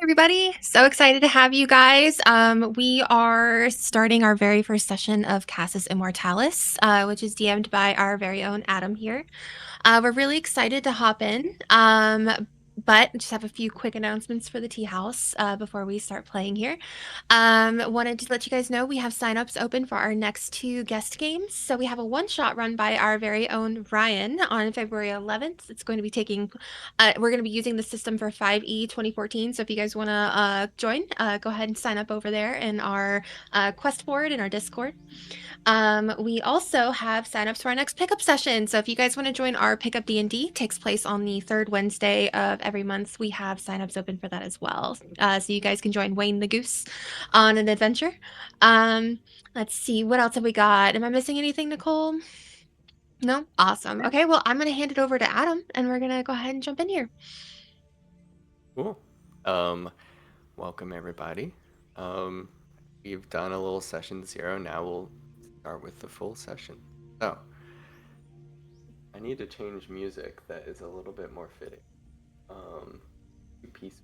Everybody. So excited to have you guys. We are starting our very first session of Casus Immortalis, which is DM'd by our very own Adam here. We're really excited to hop in, but just have a few quick announcements for the tea house before we start playing here. Wanted to let you guys know we have signups open for our next two guest games. So we have a one-shot run by our very own Ryan on February 11th. It's going to be we're going to be using the system for 5e 2014. So if you guys want to join, go ahead and sign up over there in our quest board in our Discord. We also have signups for our next pickup session. So if you guys want to join our pickup D&D, takes place on the third Wednesday of every month. We have signups open for that as well. So you guys can join Wayne the Goose on an adventure. Let's see, what else have we got? Am I missing anything, Nicole? No? Awesome. Okay, well, I'm going to hand it over to Adam, and we're going to go ahead and jump in here. Cool. Welcome everybody. We've done a little session 0. Now we'll start with the full session. So, I need to change music that is a little bit more fitting. Peace.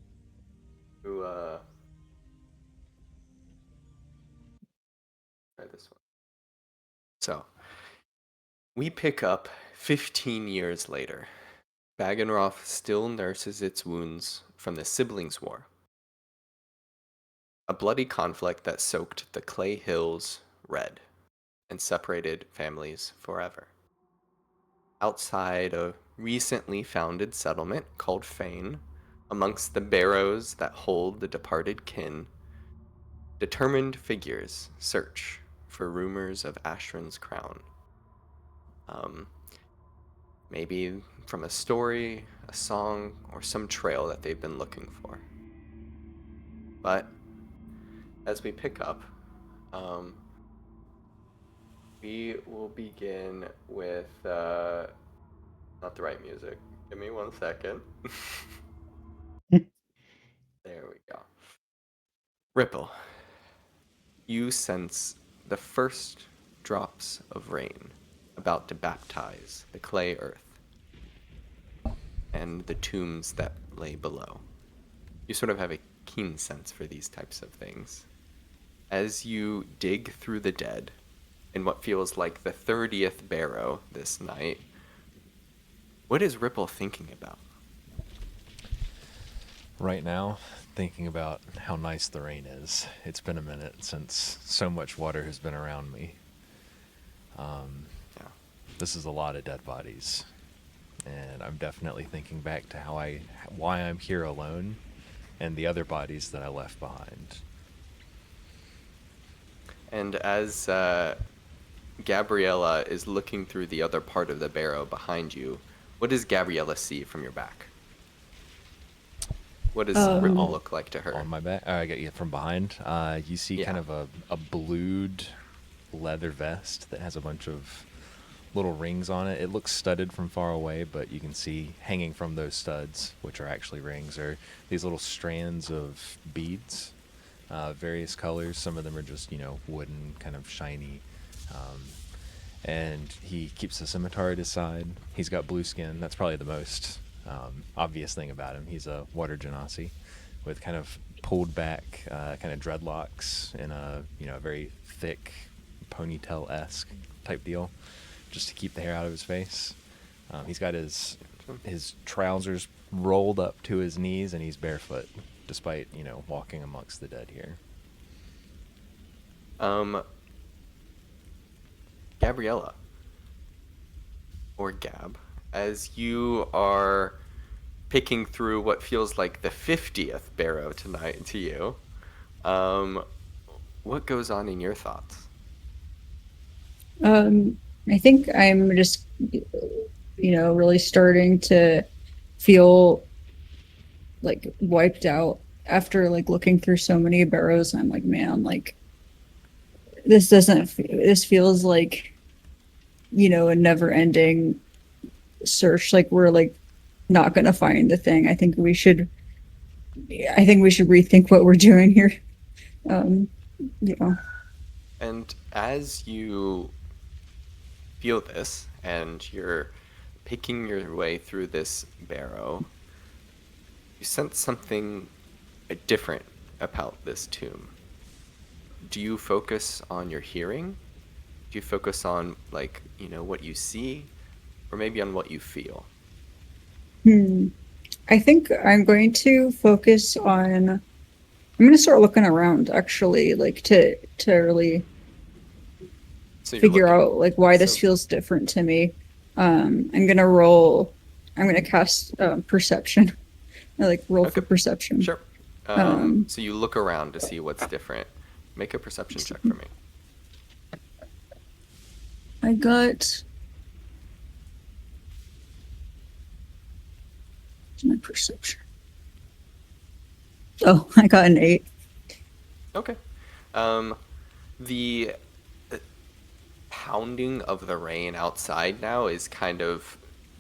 Try this one. So, we pick up 15 years later. Bagenroth still nurses its wounds from the siblings' war. A bloody conflict that soaked the Clay Hills red and separated families forever. Outside a recently founded settlement called Fane, amongst the barrows that hold the departed kin, determined figures search for rumors of Ashran's crown. Maybe from a story, a song, or some trail that they've been looking for. But as we pick up, we will begin with not the right music. Give me 1 second. There we go. Ripple, you sense the first drops of rain about to baptize the clay earth and the tombs that lay below. You sort of have a keen sense for these types of things. As you dig through the dead in what feels like the 30th barrow this night, what is Ripple thinking about? Right now, thinking about how nice the rain is. It's been a minute since so much water has been around me. Yeah. This is a lot of dead bodies, and I'm definitely thinking back to why I'm here alone, and the other bodies that I left behind. And as Gabriella is looking through the other part of the barrow behind you, what does Gabriella see from your back? What does Ripple look like to her? On my back, I get you from behind. You see kind of a blued leather vest that has a bunch of little rings on it. It looks studded from far away, but you can see hanging from those studs, which are actually rings, are these little strands of beads, various colors. Some of them are just, wooden, kind of shiny. And he keeps a scimitar at his side. He's got blue skin. That's probably the most obvious thing about him. He's a water genasi with kind of pulled back kind of dreadlocks and a very thick ponytail-esque type deal, just to keep the hair out of his face. He's got his trousers rolled up to his knees, and he's barefoot, despite walking amongst the dead here. Gabriella, or Gab, as you are picking through what feels like the 50th barrow tonight to you, what goes on in your thoughts? I think I'm just, really starting to feel like wiped out after like looking through so many barrows. I'm like, man, like this feels like, a never ending search. Like we're like not going to find the thing. I think we should rethink what we're doing here. And as you feel this and you're picking your way through this barrow, you sense something different about this tomb. Do you focus on your hearing? Do you focus on, like, what you see? Or maybe on what you feel? I think I'm going to focus on. I'm going to start looking around, actually, like to really So you're figure looking. out like why this So, feels different to me. I'm gonna roll. I'm gonna cast perception. I like roll for okay, perception. sure. Um, So you look around to see what's different. Make a perception check for me. I got my perception. Oh, I got an 8. Okay. The pounding of the rain outside now is kind of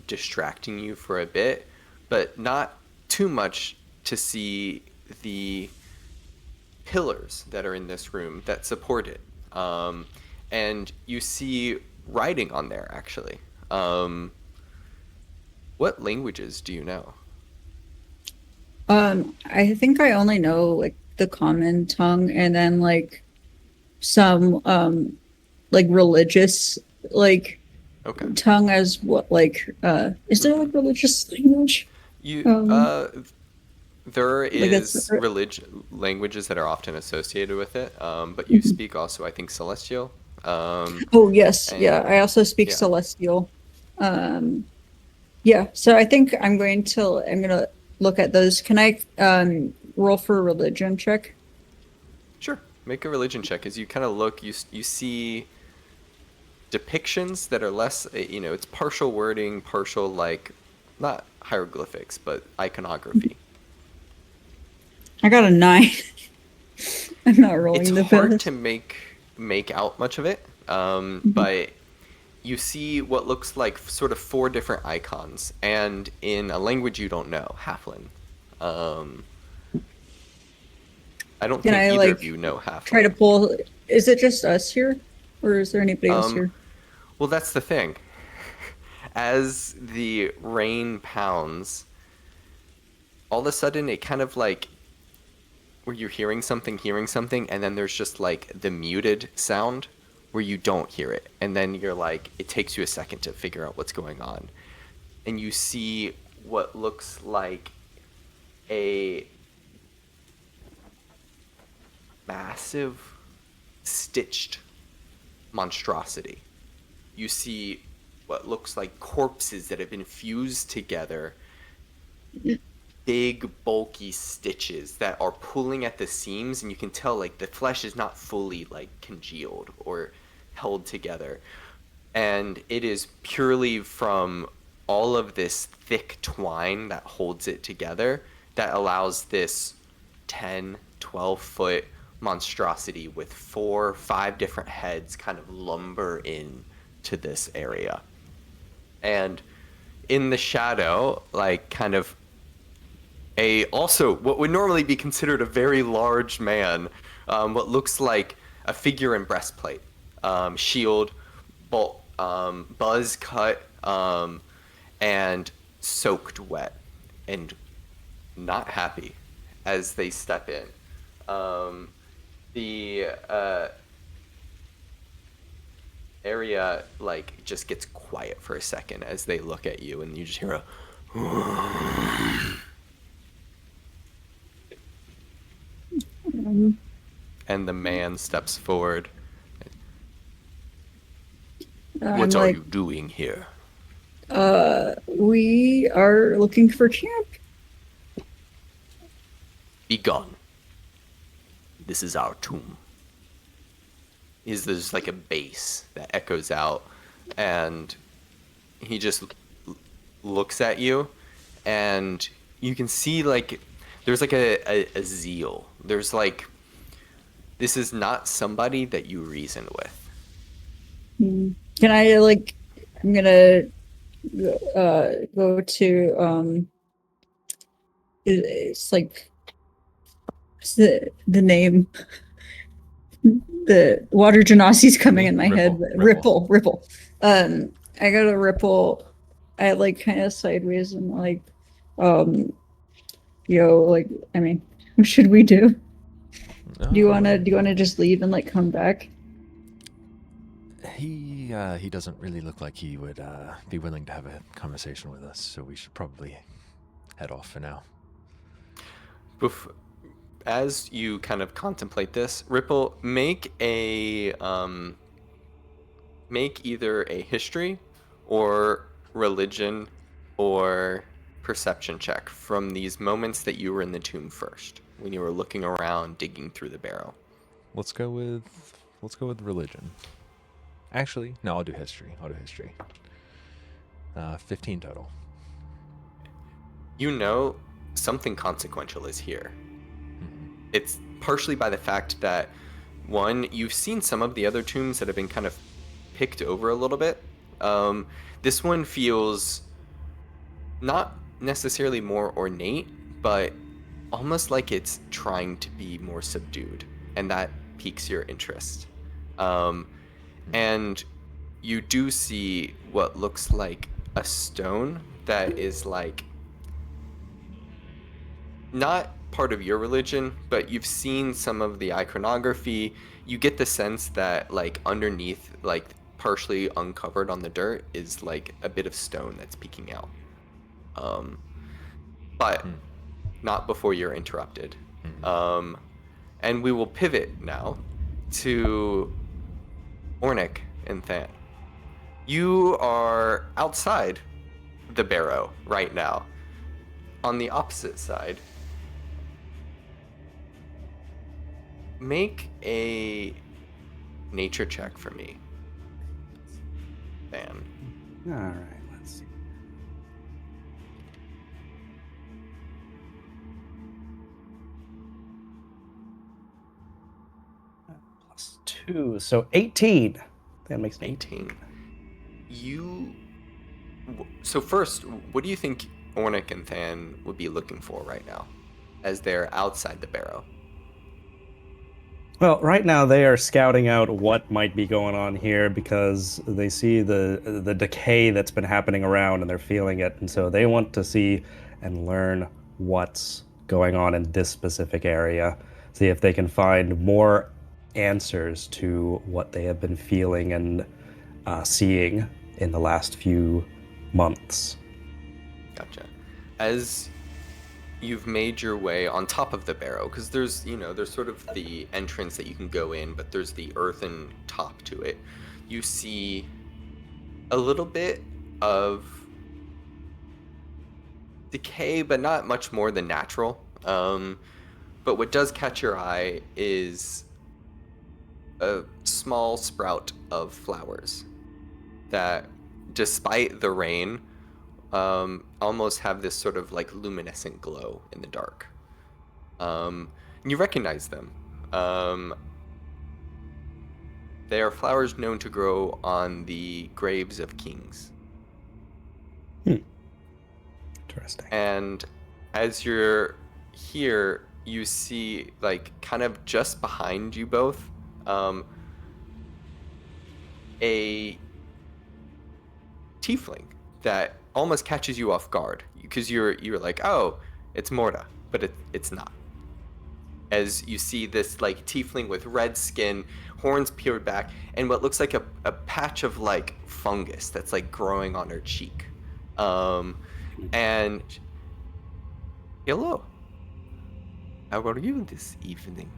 distracting you for a bit, but not too much to see the pillars that are in this room that support it. And you see writing on there, actually. What languages do you know? I think I only know like the common tongue and then like some like religious like Okay. tongue as what like is there like religious language? You Um There like that's is religion languages that are often associated with it, but you Mhm. speak also, I think, Celestial. Oh yes, And yeah. I also speak yeah, Celestial. Um yeah, so I think I'm gonna look at those. Can I roll for a religion check? sure. Make a religion check as you kind of look. You see depictions that are less, it's partial wording, partial like not hieroglyphics, but iconography. I got a 9. I'm not It's rolling the hard to best. make out much of it, Mhm. but you see what looks like sort of four different icons, and in a language you don't know, Halfling. Um, I don't Can think I either of like you know try to Halfling. pull, is it just us here? Or is there anybody else Um, here? well, that's the thing. As the rain pounds, all of a sudden it kind of like where you're hearing something, and then there's just like the muted sound where you don't hear it. And then you're like, it takes you a second to figure out what's going on. And you see what looks like a massive stitched monstrosity. You see what looks like corpses that have been fused together, big bulky stitches that are pulling at the seams, and you can tell like the flesh is not fully like congealed or held together, and it is purely from all of this thick twine that holds it together that allows this 10, 12-foot monstrosity with 4 5 different heads kind of lumber in to this area. And in the shadow, like kind of a also what would normally be considered a very large man, what looks like a figure in breastplate, shield, buzz cut, and soaked wet, and not happy as they step in. The area like just gets quiet for a second as they look at you, and you just hear a Um, and the man steps forward. I'm What are like, you doing here? we are looking for camp. Be gone. This is our tomb. There's like a bass that echoes out, and he just looks at you, and you can see like there's like a zeal. There's like this is not somebody that you reason with. Can I like, I'm gonna go to, it's like, what's the name? The water genasi's coming in my head. Ripple, But ripple. Ripple. I go to Ripple. I like kind of sideways and like, um, like, I mean, What should we do? Do you Um, wanna just leave and like come back? He doesn't really look like he would be willing to have a conversation with us, so we should probably head off for now. As you kind of contemplate this, Ripple, make either a history or religion or perception check from these moments that you were in the tomb first, when you were looking around, digging through the barrow. Let's go with religion. Actually, no, I'll do history. 15 total. You know something consequential is here. It's partially by the fact that, one, you've seen some of the other tombs that have been kind of picked over a little bit. This one feels not necessarily more ornate, but almost like it's trying to be more subdued, and that piques your interest. And you do see what looks like a stone that is like not part of your religion, but you've seen some of the iconography. You get the sense that like underneath, like partially uncovered on the dirt, is like a bit of stone that's peeking out. But not before you're interrupted. And we will pivot now to Ornick and Than. You are outside the barrow right now. On the opposite side, make a nature check for me, Than. All right, let's see. +2, so 18. That makes it 18. So first, what do you think Ornick and Than would be looking for right now, as they're outside the barrow? Well, right now they are scouting out what might be going on here because they see the decay that's been happening around and they're feeling it, and so they want to see and learn what's going on in this specific area. See if they can find more answers to what they have been feeling and seeing in the last few months. Gotcha. As you've made your way on top of the barrow, because there's sort of the entrance that you can go in, but there's the earthen top to it. You see a little bit of decay, but not much more than natural. But what does catch your eye is a small sprout of flowers that, despite the rain, almost have this sort of like luminescent glow in the dark. And you recognize them. They are flowers known to grow on the graves of kings. Interesting. And as you're here, you see, like, kind of just behind you both, a tiefling that almost catches you off guard, because you're like, oh, it's Morta, but it's not. As you see this like tiefling with red skin, horns peeled back, and what looks like a patch of like fungus that's like growing on her cheek. And hello, how are you this evening?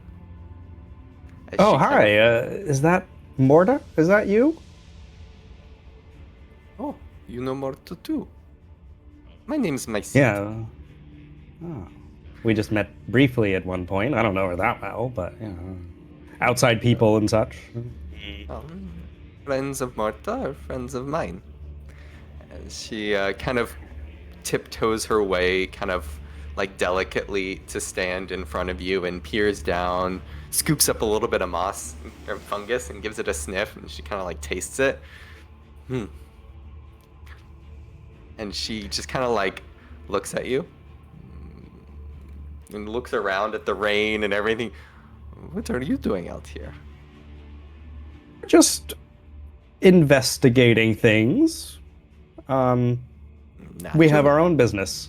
As Oh, she kind hi. of- Is that Morta? Is that you? Oh, you know Morta too. My name's Mycete. Yeah. Oh. We just met briefly at one point. I don't know her that well, but outside people and such. Friends of Morta are friends of mine. And she kind of tiptoes her way, kind of like delicately, to stand in front of you and peers down, scoops up a little bit of moss or fungus and gives it a sniff, and she kind of like tastes it. And she just kind of like looks at you and looks around at the rain and everything. What are you doing out here? Just investigating things. We have our own business.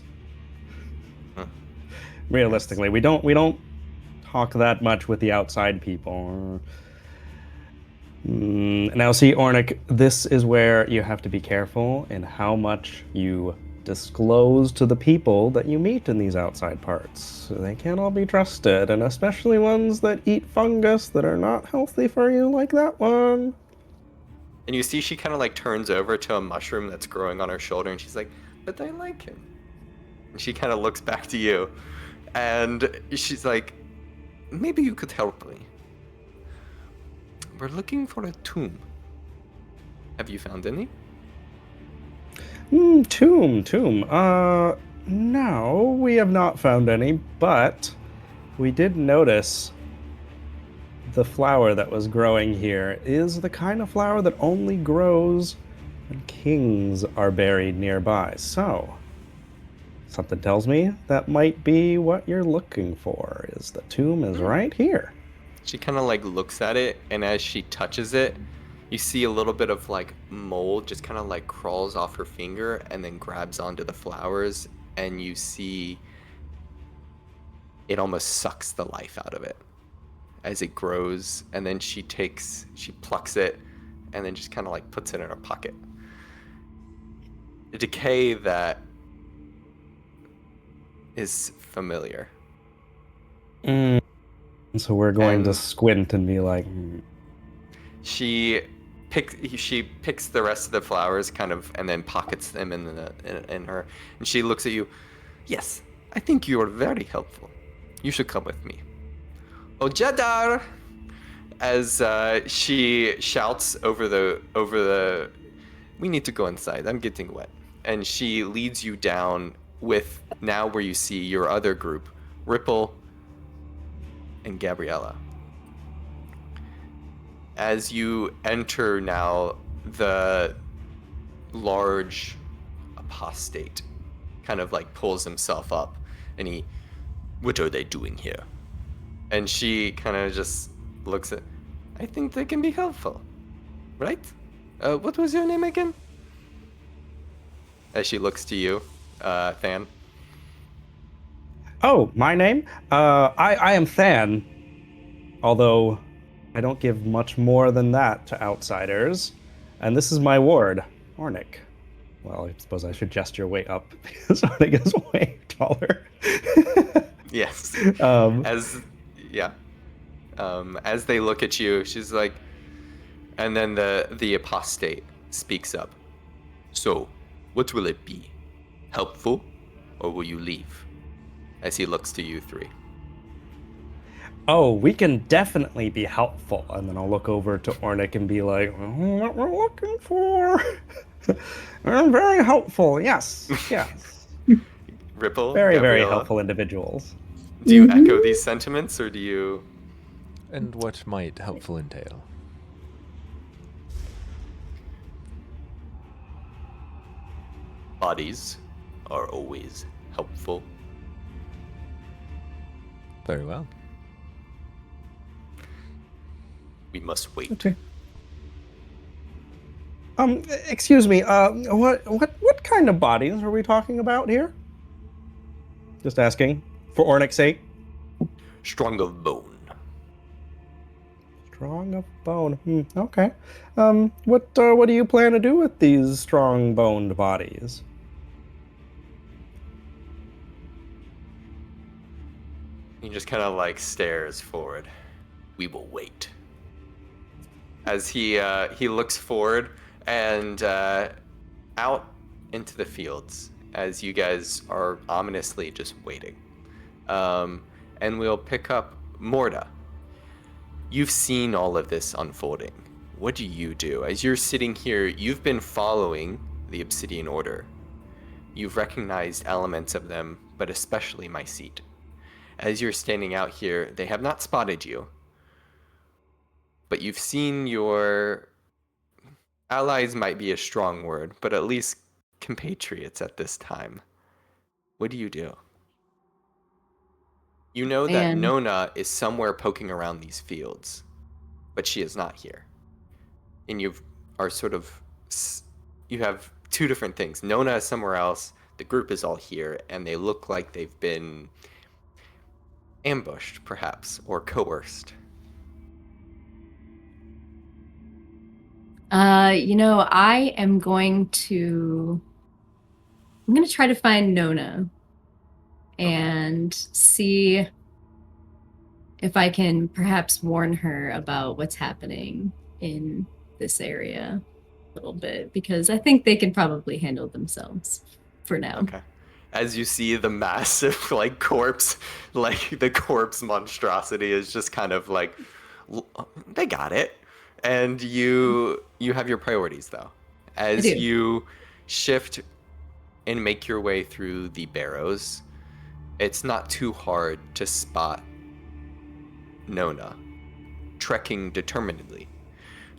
Realistically, we don't talk that much with the outside people. Now, see, Ornick, this is where you have to be careful in how much you disclose to the people that you meet in these outside parts. They can't all be trusted, and especially ones that eat fungus that are not healthy for you, like that one. And you see she kind of like turns over to a mushroom that's growing on her shoulder, and she's like, but I like him. And she kind of looks back to you, and she's like, maybe you could help me. We're looking for a tomb. Have you found any? Tomb. No, we have not found any, but we did notice the flower that was growing here is the kind of flower that only grows when kings are buried nearby. So, something tells me that might be what you're looking for, is the tomb is right here. She kind of like looks at it, and as she touches it, you see a little bit of like mold just kind of like crawls off her finger and then grabs onto the flowers, and you see it almost sucks the life out of it as it grows, and then she plucks it and then just kind of like puts it in her pocket. A decay that is familiar. So we're going to squint and be like, She picks the rest of the flowers kind of and then pockets them in her, and she looks at you. Yes, I think you are very helpful. You should come with me. Oh, Jedar! As she shouts over the we need to go inside. I'm getting wet. And she leads you down with now where you see your other group, Ripple and Gabriella. As you enter now, the large apostate kind of like pulls himself up, and what are they doing here? And she kind of just looks at, I think they can be helpful, right? What was your name again? As she looks to you, Than. oh, my name? I am Than. Although I don't give much more than that to outsiders. And this is my ward, Ornick. Well, I suppose I should gesture way up because Ornick is way taller. Yes. As they look at you, she's like, and then the apostate speaks up. So, what will it be? Helpful, or will you leave? As he looks to you three. Oh, we can definitely be helpful. And then I'll look over to Ornick and be like, what we're looking for. We're very helpful, yes. Ripple? Very, Gabriella, very helpful individuals. Do you echo these sentiments, or do you... And what might helpful entail? Bodies are always helpful. Very well. We must wait. Okay. Excuse me, what kind of bodies are we talking about here? Just asking, for Ornick's sake. Strong of bone. Strong of bone. Okay. What do you plan to do with these strong-boned bodies? He just kind of like stares forward. We will wait. As he looks forward and out into the fields as you guys are ominously just waiting. And we'll pick up Morta. You've seen all of this unfolding. What do you do? As you're sitting here, you've been following the Obsidian Order. You've recognized elements of them, but especially my seat. As you're standing out here, they have not spotted you, but you've seen your allies might be a strong word, but at least compatriots at this time. What do? You know that And- Nona is somewhere poking around these fields, but she is not here. And you have two different things. Nona is somewhere else, the group is all here, and they look like they've been ambushed, perhaps, or coerced? I'm going to try to find Nona and see if I can perhaps warn her about what's happening in this area a little bit, because I think they can probably handle themselves for now. Okay. As you see the massive, like, corpse, like, the corpse monstrosity is just kind of like, they got it. And you have your priorities, though. As do. you shift and make your way through the barrows, it's not too hard to spot Nona trekking determinedly.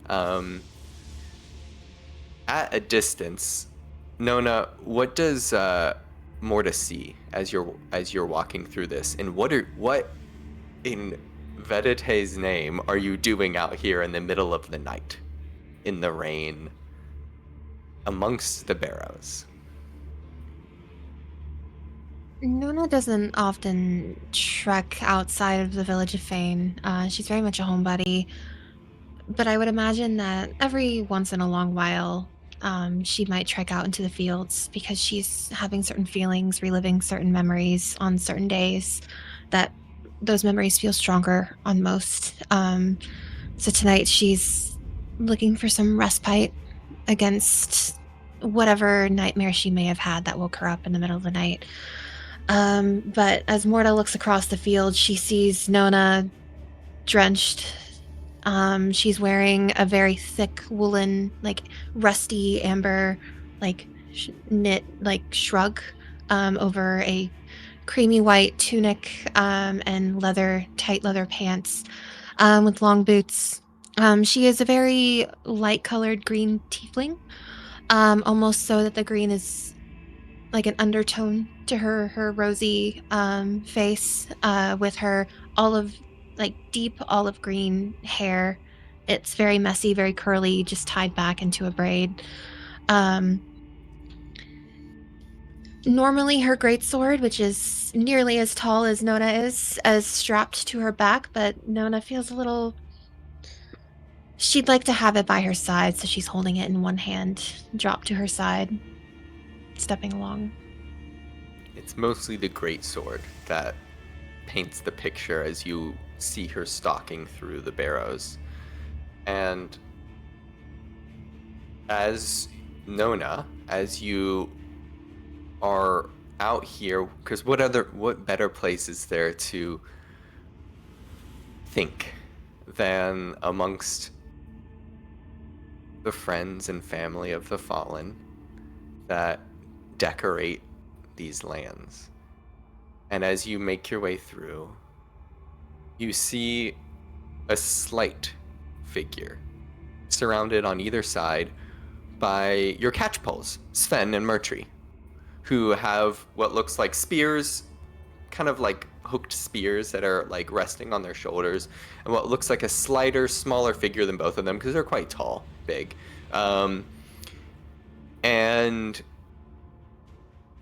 At a distance, Nona, what does Morta see as you're walking through this, and what in Vedite's name are you doing out here in the middle of the night, in the rain, amongst the barrows? Nona doesn't often trek outside of the village of Fane. She's very much a homebody, but I would imagine that every once in a long while, she might trek out into the fields because she's having certain feelings, reliving certain memories on certain days that those memories feel stronger on most. So tonight she's looking for some respite against whatever nightmare she may have had that woke her up in the middle of the night. But as Morta looks across the field, she sees Nona drenched. She's wearing a very thick woolen, like rusty amber, like knit, like shrug over a creamy white tunic and tight leather pants with long boots. She is a very light-colored green tiefling, almost so that the green is like an undertone to her rosy face with her deep olive green hair. It's very messy, very curly, just tied back into a braid. Normally her greatsword, which is nearly as tall as Nona is strapped to her back, but Nona feels a little... She'd like to have it by her side, so she's holding it in one hand, dropped to her side, stepping along. It's mostly the greatsword that paints the picture as you see her stalking through the barrows. And as Nona, as you are out here, because what better place is there to think than amongst the friends and family of the fallen that decorate these lands. And as you make your way through, you see a slight figure surrounded on either side by your catchpoles, Sven and Murtry, who have what looks like spears, kind of like hooked spears that are like resting on their shoulders, and what looks like a smaller figure than both of them because they're quite tall, big. And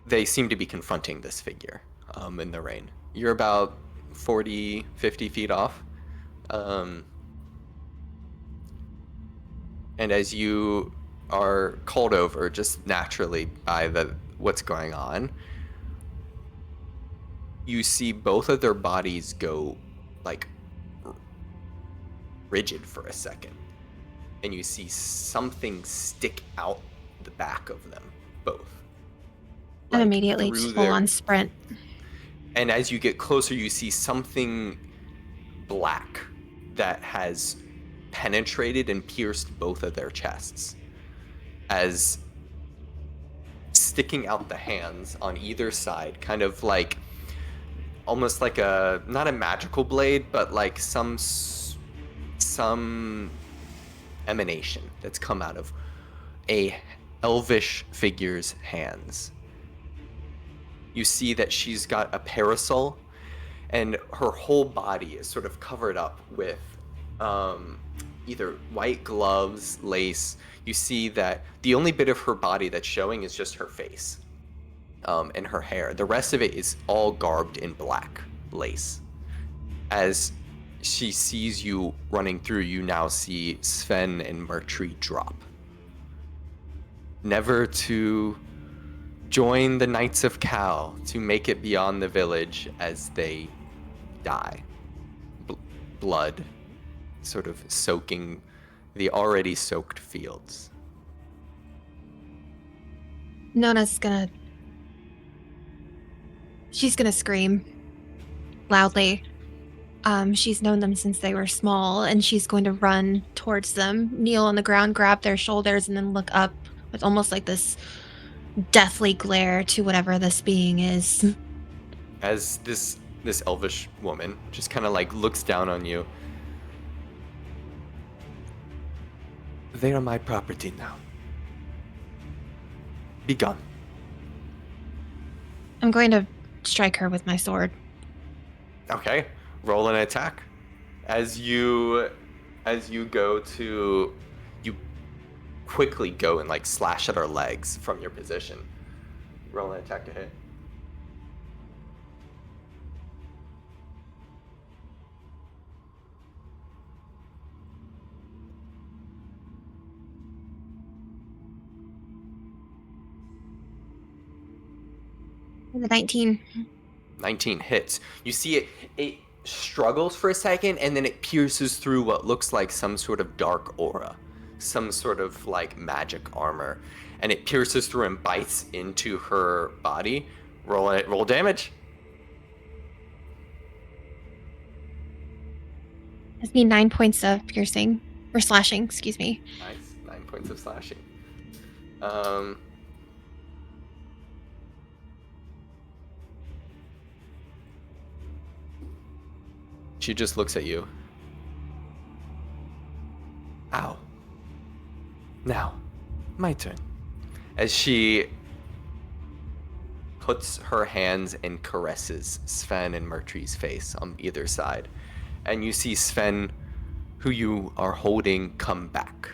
they seem to be confronting this figure in the rain. You're about 40, 50 feet off. And as you are called over just naturally by what's going on, you see both of their bodies go like rigid for a second. And you see something stick out the back of them, both. And immediately just full on sprint. And as you get closer, you see something black that has penetrated and pierced both of their chests. As sticking out the hands on either side, kind of like, almost like not a magical blade, but like some emanation that's come out of a elvish figure's hands. You see that she's got a parasol, and her whole body is sort of covered up with either white gloves, lace. You see that the only bit of her body that's showing is just her face and her hair. The rest of it is all garbed in black lace. As she sees you running through, you now see Sven and Mertry drop. Never to join the Knights of Cal, to make it beyond the village as they die. Blood sort of soaking the already soaked fields. Nona's she's gonna scream loudly. She's known them since they were small, and she's going to run towards them, kneel on the ground, grab their shoulders, and then look up with almost like this deathly glare to whatever this being is. As this elvish woman just kind of like looks down on you. They are my property now. Be gone. I'm going to strike her with my sword. Okay, roll an attack. As you go to, you quickly go and like slash at her legs from your position. Roll an attack to hit. The 19. 19 hits. You see it struggles for a second, and then it pierces through what looks like some sort of dark aura, some sort of like magic armor, and it pierces through and bites into her body. Roll damage. That's me 9 points of piercing or slashing. Excuse me. Nice, 9 points of slashing. She just looks at you. Ow. Now, my turn. As she puts her hands and caresses Sven and Mertry's face on either side. And you see Sven, who you are holding, come back.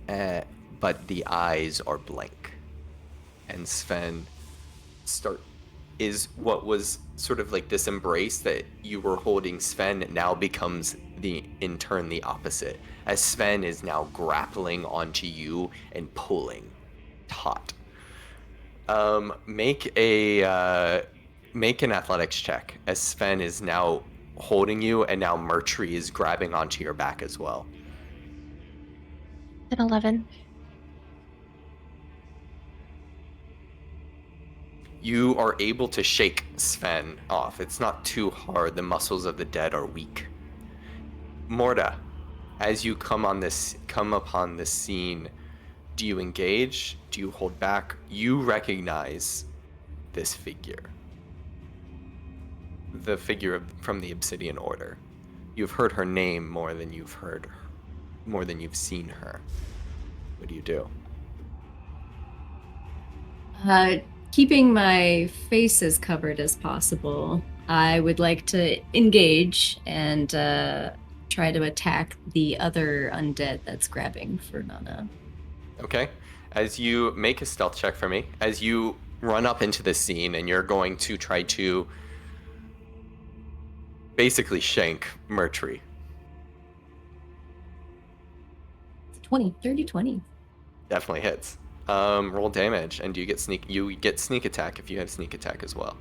But the eyes are blank. And Sven is what was sort of like this embrace that you were holding Sven now becomes in turn the opposite, as Sven is now grappling onto you and pulling taut. Make an athletics check, as Sven is now holding you and now Mertry is grabbing onto your back as well. An 11. You are able to shake Sven off. It's not too hard. The muscles of the dead are weak. Morta, as you come upon this scene, do you engage? Do you hold back? You recognize this figure. The figure from the Obsidian Order. You've heard her name more than you've seen her. What do you do? Keeping my face as covered as possible, I would like to engage and try to attack the other undead that's grabbing for Nona. Okay. As you make a stealth check for me, as you run up into the scene and you're going to try to basically shank Mertry. 20. Definitely hits. Roll damage, and you get sneak attack if you have sneak attack as well.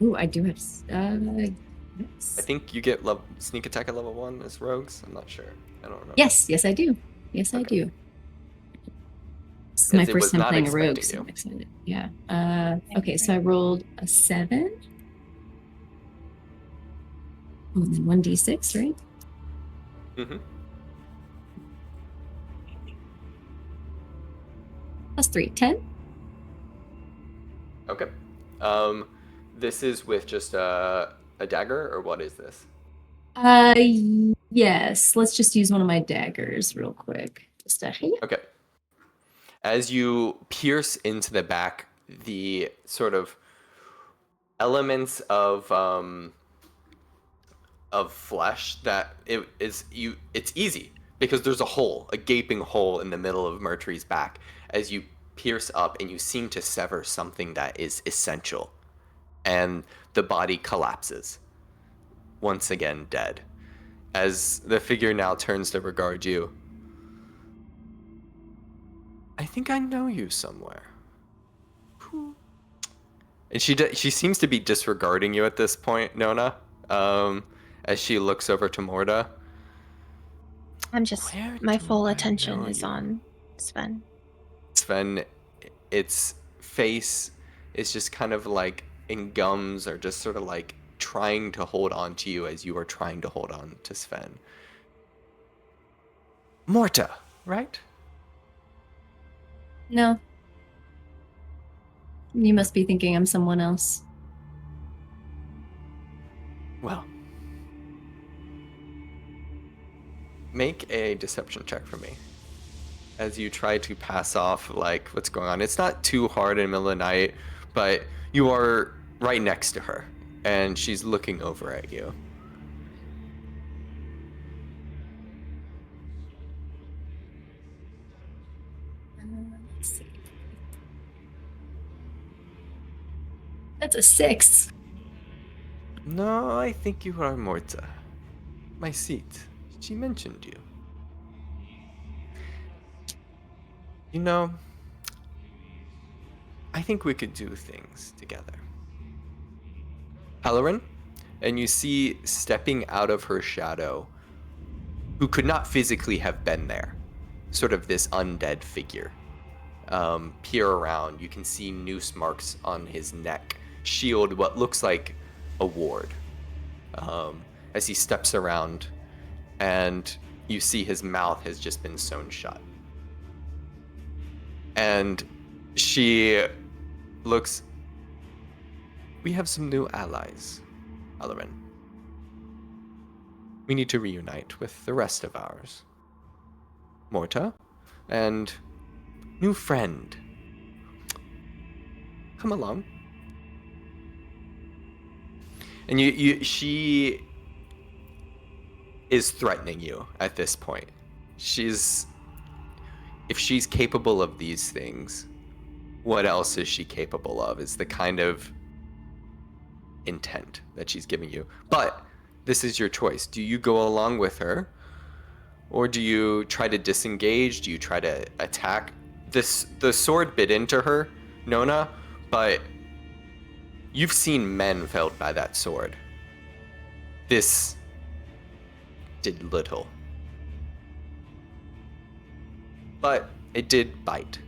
Ooh, I do have. Yes. I think you get sneak attack at level 1 as rogues. I'm not sure. I don't know. Yes, I do. Yes, I do. This is my Because it was first time not playing a rogue, expecting so you. I'm excited. Yeah. Okay, so I rolled a 7. Oh, and then 1d6, right? Mm-hmm. Plus 3, 10. Okay. This is with just a dagger, or what is this? Yes. Let's just use one of my daggers real quick. Just Okay. As you pierce into the back, the sort of elements of flesh that it's easy because there's a gaping hole in the middle of Mertry's back as you pierce up and you seem to sever something that is essential, and the body collapses. once again dead. As the figure now turns to regard you. I think I know you somewhere. Who? And she seems to be disregarding you at this point, Nona, as she looks over to Morta. I'm just, Where my do full I attention know is you? on Sven. Sven, its face is just kind of like in gums, or just sort of like trying to hold on to you as you are trying to hold on to Sven. Morta, right? No. You must be thinking I'm someone else. Well, make a deception check for me as you try to pass off like what's going on. It's not too hard in the middle of the night, but you are right next to her and she's looking over at you. Let's see. That's a 6. No, I think you are Morta. My seat. She mentioned you. You know, I think we could do things together. Halloran, and you see stepping out of her shadow, who could not physically have been there, sort of this undead figure. Peer around, you can see noose marks on his neck, shield what looks like a ward. As he steps around, and you see his mouth has just been sewn shut. And she looks, we have some new allies, Halloran. We need to reunite with the rest of ours. Morta, and new friend. Come along. And she is threatening you at this point. If she's capable of these things, what else is she capable of? Is the kind of intent that she's giving you. But this is your choice. Do you go along with her? Or do you try to disengage? Do you try to attack? The sword bit into her, Nona, but you've seen men felled by that sword. This did little. But it did bite.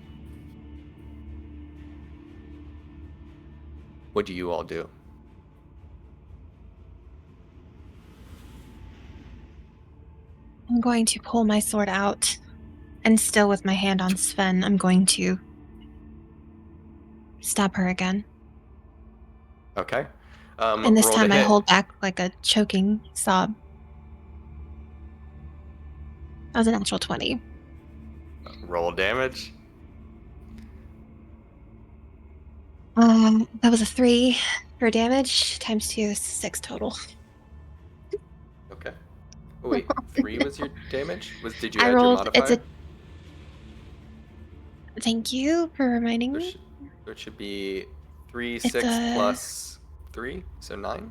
What do you all do? I'm going to pull my sword out, and still with my hand on Sven, I'm going to stab her again. Okay. And this roll time to I hit. hold back like a choking sob. That was a natural 20. Roll damage. That was a 3 for damage, times 2 is 6 total. Okay. Oh, wait, 3 was your damage? Did you I add your rolled, modifier? Thank you for reminding me. It should be 3, It's 6 a- plus 3, so 9.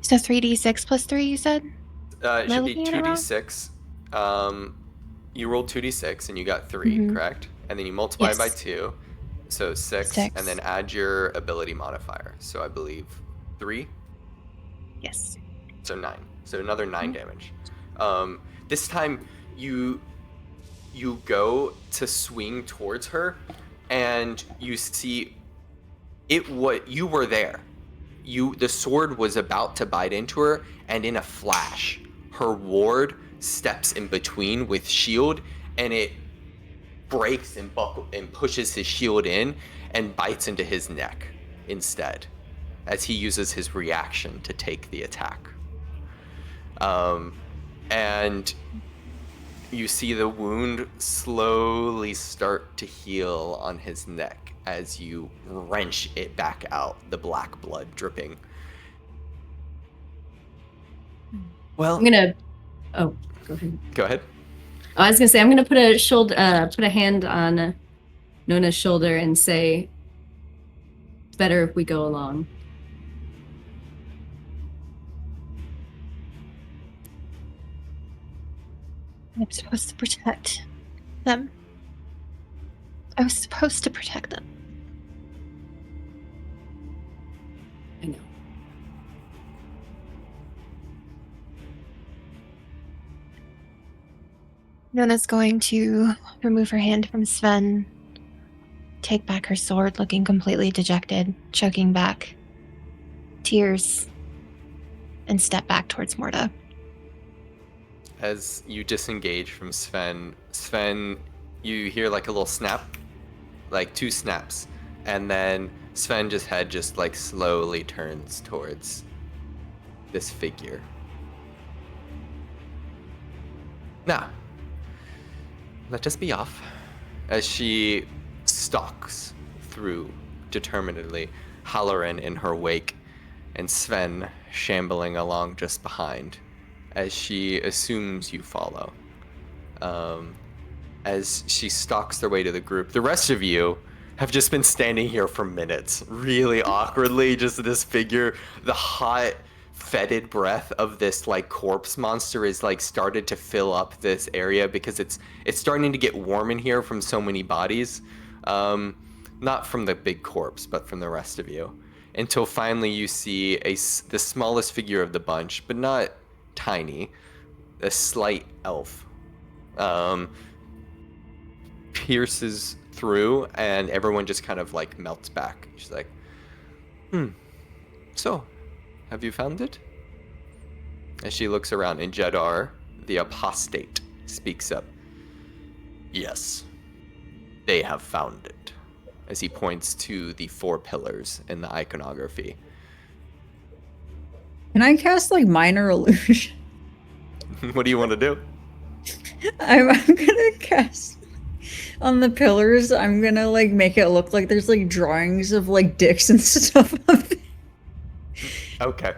So 3d6 plus 3, you said? It Am I should be looking at it wrong? 2d6. You rolled 2d6 and you got 3, correct? And then you multiply by Yes. 2, so 6, and then add your ability modifier. So I believe 3, Yes. so 9. So another 9 damage. This time you go to swing towards her, and you see you were there. The sword was about to bite into her, and in a flash, her ward steps in between with shield, and it breaks and pushes his shield in and bites into his neck instead, as he uses his reaction to take the attack. And you see the wound slowly start to heal on his neck as you wrench it back out, the black blood dripping. Well, I'm gonna. Oh, go ahead. Go ahead. I was gonna say I'm gonna put a hand on Nona's shoulder and say, "It's better if we go along." I'm supposed to protect them. I was supposed to protect them. I know. Nona's going to remove her hand from Sven, take back her sword, looking completely dejected, choking back tears, and step back towards Morta. As you disengage from Sven, you hear like a little snap, like 2 snaps, and then Sven's head just like slowly turns towards this figure. Now, let us be off. As she stalks through determinedly, Halloran in her wake, and Sven shambling along just behind, as she assumes you follow. As she stalks their way to the group, the rest of you have just been standing here for minutes, really awkwardly, just this figure, the hot, fetid breath of this like corpse monster is like started to fill up this area because it's starting to get warm in here from so many bodies. Not from the big corpse, but from the rest of you. Until finally you see the smallest figure of the bunch, but not tiny, a slight elf, pierces through, and everyone just kind of like melts back. She's like, so, have you found it? As she looks around, and Jedar, the apostate, speaks up. Yes, they have found it. As he points to the 4 pillars in the iconography. Can I cast like minor illusion? What do you want to do? I'm gonna cast on the pillars. I'm gonna like make it look like there's like drawings of like dicks and stuff up there. Okay.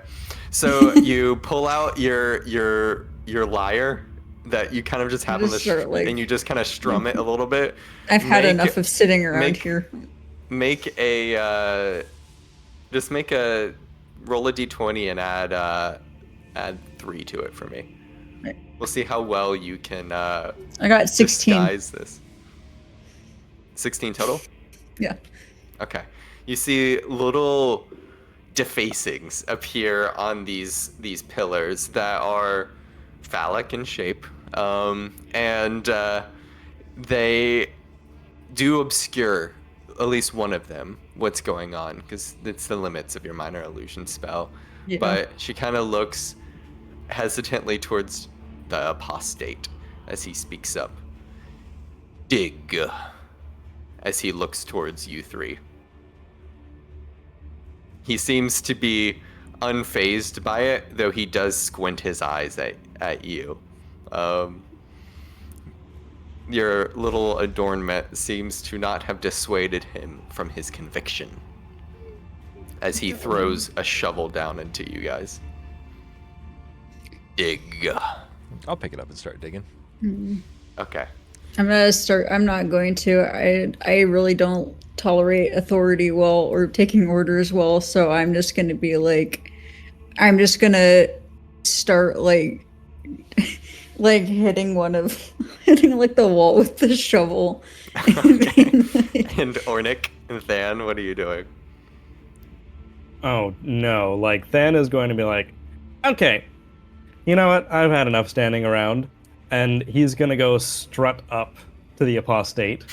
So you pull out your lyre that you kind of just have on the start, like, and you just kind of strum it a little bit. I've had enough of sitting around here. Make a roll a d20 and add 3 to it for me. Right. We'll see how well you can I got 16. disguise this. 16 total? Yeah. Okay. You see little defacings appear on these pillars that are phallic in shape, and they do obscure at least one of them what's going on, because it's the limits of your minor illusion spell. Yeah. But she kind of looks hesitantly towards the apostate as he speaks up. Dig. As he looks towards you 3. He seems to be unfazed by it, though he does squint his eyes at you. Your little adornment seems to not have dissuaded him from his conviction, as he throws a shovel down into you guys. Dig. I'll pick it up and start digging. Okay. I'm gonna start. I'm not going to. I really don't tolerate authority well or taking orders well, so I'm just gonna be like, I'm just gonna start like like hitting like the wall with the shovel. Okay. And Ornick and Than, what are you doing? Oh no, like Than is going to be like, okay, you know what? I've had enough standing around, and he's gonna go strut up to the apostate.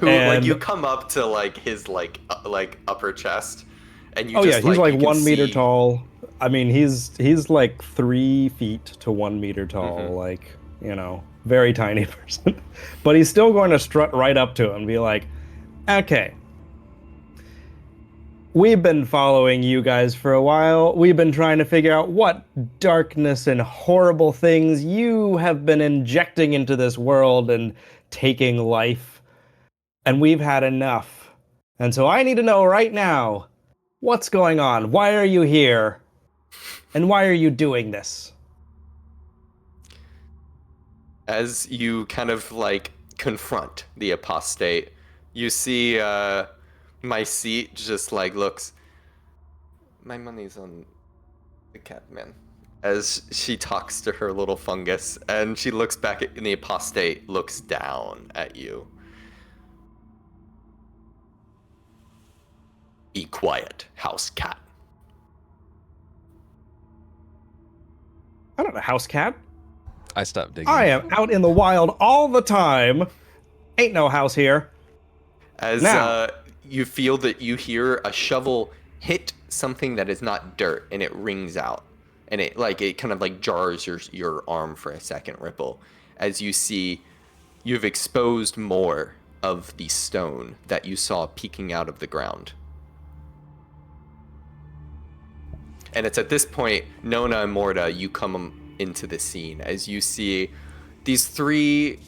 Who, like, you come up to like his like upper chest, and you just he's like you can 1 meter see- tall. I mean, he's like 3 feet to 1 meter tall, like, you know, very tiny person. But he's still going to strut right up to him and be like, okay, we've been following you guys for a while. We've been trying to figure out what darkness and horrible things you have been injecting into this world and taking life. And we've had enough. And so I need to know right now, what's going on? Why are you here? And why are you doing this? As you kind of like confront the apostate, you see my seat just like looks. My money's on the cat, man. as she talks to her little fungus, and she looks back at, and the apostate looks down at you. Be quiet, house cat. I don't know, house cat. I stopped digging. I am out in the wild all the time. Ain't no house here. As Now. you feel that you hear a shovel hit something that is not dirt, and it rings out, and it kind of like jars your arm for a second, Ripple, as you see you've exposed more of the stone that you saw peeking out of the ground. And it's at this point, Nona and Morta, you come into the scene as you see these three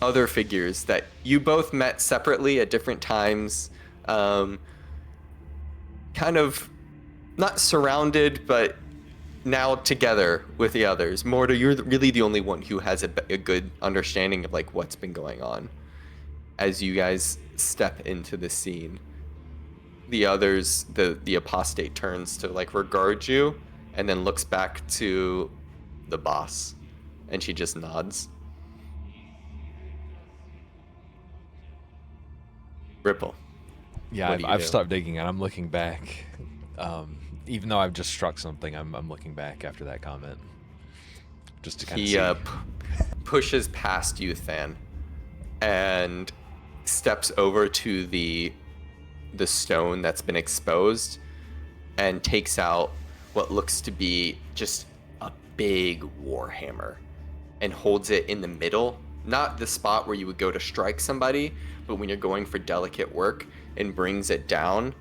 other figures that you both met separately at different times, kind of not surrounded, but now together with the others. Morta, you're really the only one who has a good understanding of like what's been going on as you guys step into the scene. The others, the apostate turns to like regard you and then looks back to the boss, and she just nods. Ripple. Yeah, What do you I've do? stopped digging and I'm looking back. Even though I've just struck something, I'm looking back after that comment. Just to kind of He see. pushes past you, Than, and steps over to the stone that's been exposed and takes out what looks to be just a big warhammer and holds it in the middle, not the spot where you would go to strike somebody, but when you're going for delicate work, and brings it down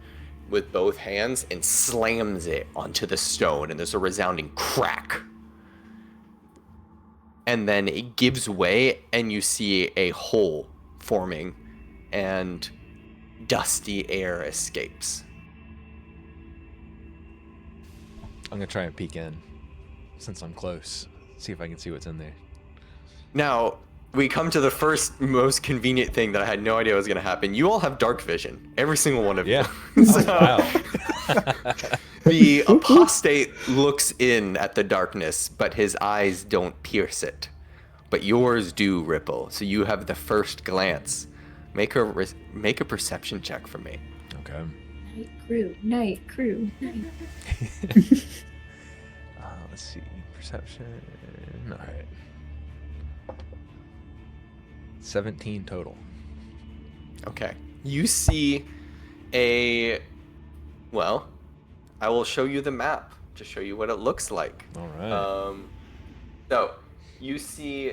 with both hands and slams it onto the stone, and there's a resounding crack. And then it gives way, and you see a hole forming, and dusty air escapes. I'm gonna try and peek in, since I'm close. See if I can see what's in there. Now, we come to the first most convenient thing that I had no idea was going to happen. You all have dark vision. Every single one of Yeah. you. So, Wow. the apostate looks in at the darkness, but his eyes don't pierce it. But yours do, Ripple. So you have the first glance. Make a perception check for me. Okay. Night crew. Let's see. Perception. All right. 17 total. Okay. You see well, I will show you the map to show you what it looks like. All right. So you see,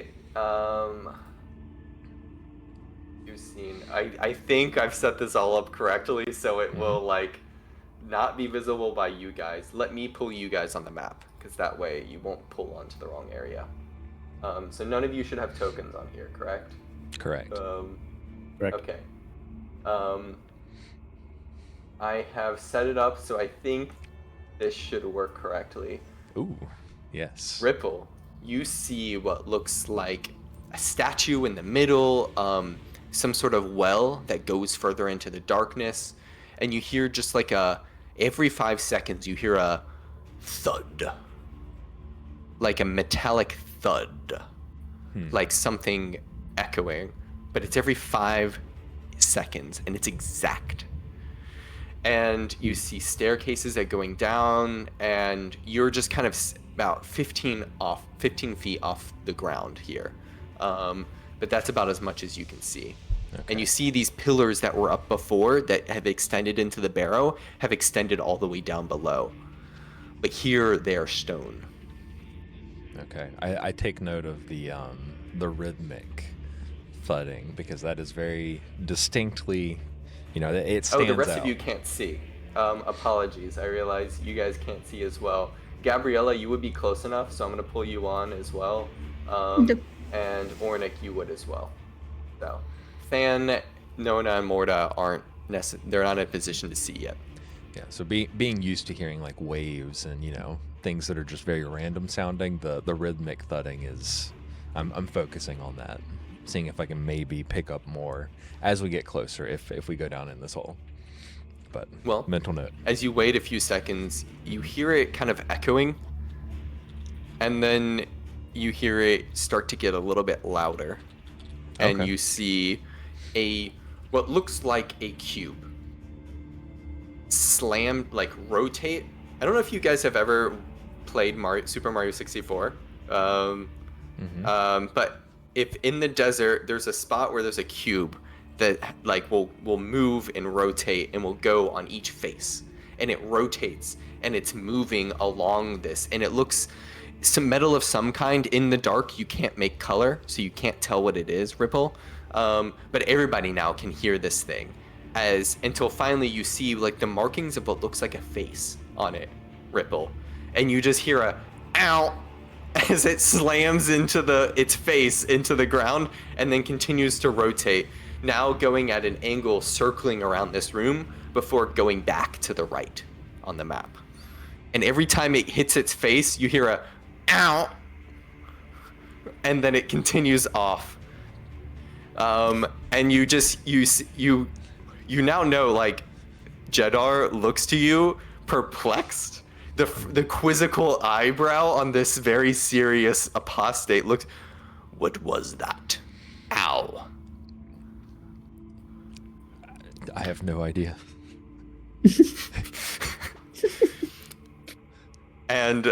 you've seen, I think I've set this all up correctly, so it will like not be visible by you guys. Let me pull you guys on the map, because that way you won't pull onto the wrong area. So none of you should have tokens on here, correct? Correct. Correct. Okay. I have set it up so I think this should work correctly. Ooh. Yes. Ripple, you see what looks like a statue in the middle, some sort of well that goes further into the darkness, and you hear just like every 5 seconds you hear a thud. Like a metallic thud. Like something echoing, but it's every 5 seconds and it's exact. And you see staircases that going down, and you're just kind of about 15 feet off the ground here. But that's about as much as you can see. Okay. And you see these pillars that were up before that have extended into the barrow have extended all the way down below. But here they are stone. Okay. I take note of the rhythmic thudding, because that is very distinctly, it stands out. Oh, the rest of you can't see. Apologies. I realize you guys can't see as well. Gabriella, you would be close enough, so I'm going to pull you on as well. Yep. And Ornick, you would as well. So, Than, Nona, and Morta they're not in a position to see yet. Yeah, so being used to hearing like waves and things that are just very random sounding, the rhythmic thudding is, I'm focusing on that, seeing if I can maybe pick up more as we get closer if we go down in this hole. But Well, mental note. As you wait a few seconds, you hear it kind of echoing, And then you hear it start to get a little bit louder. And Okay. you see what looks like a cube slammed, like rotate. I don't know if you guys have ever played Super Mario 64. But if in the desert there's a spot where there's a cube that like will move and rotate and will go on each face, and it rotates and it's moving along this, and it looks some metal of some kind. In the dark you can't make color, so you can't tell what it is, Ripple, but everybody now can hear this thing until finally you see like the markings of what looks like a face on it, Ripple, and you just hear a ow as it slams into its face into the ground and then continues to rotate, now going at an angle circling around this room before going back to the right on the map. And every time it hits its face, you hear a ow, and then it continues off. And you now know, like, Jedar looks to you perplexed. The quizzical eyebrow on this very serious apostate looks. What was that? Ow. I have no idea. And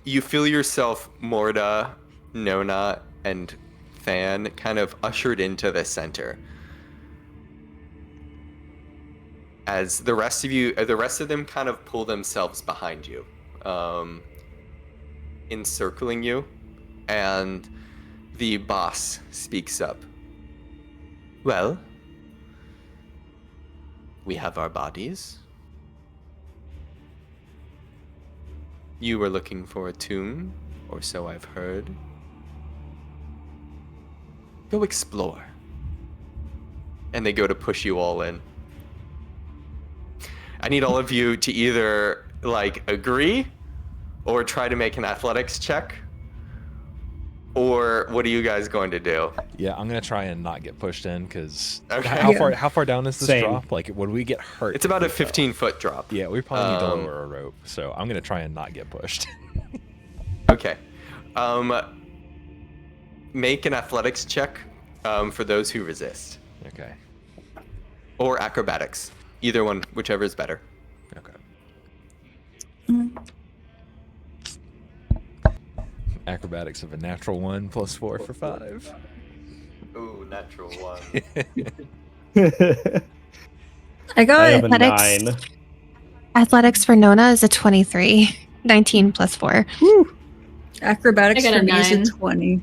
you feel yourself, Morta, Nona, and Than, kind of ushered into the center. As the rest of them kind of pull themselves behind you, encircling you, and the boss speaks up. Well, we have our bodies. You were looking for a tomb, or so I've heard. Go explore. And they go to push you all in. I need all of you to either, like, agree or try to make an athletics check. Or what are you guys going to do? Yeah, I'm gonna try and not get pushed in because Okay. how far down is this Same. drop? Like, would we get hurt? It's about a if we fell? 15-foot drop. Yeah, we probably need to lower a rope. So I'm gonna try and not get pushed. Okay. Make an athletics check for those who resist. Okay. Or acrobatics. Either one, whichever is better. Okay. Acrobatics of a natural 1 plus 4 for 5. Ooh, natural 1. I got I have a Athletics. 9. Athletics for Nona is a 23. 19 plus 4. Acrobatics I got for a me is a 9. 20.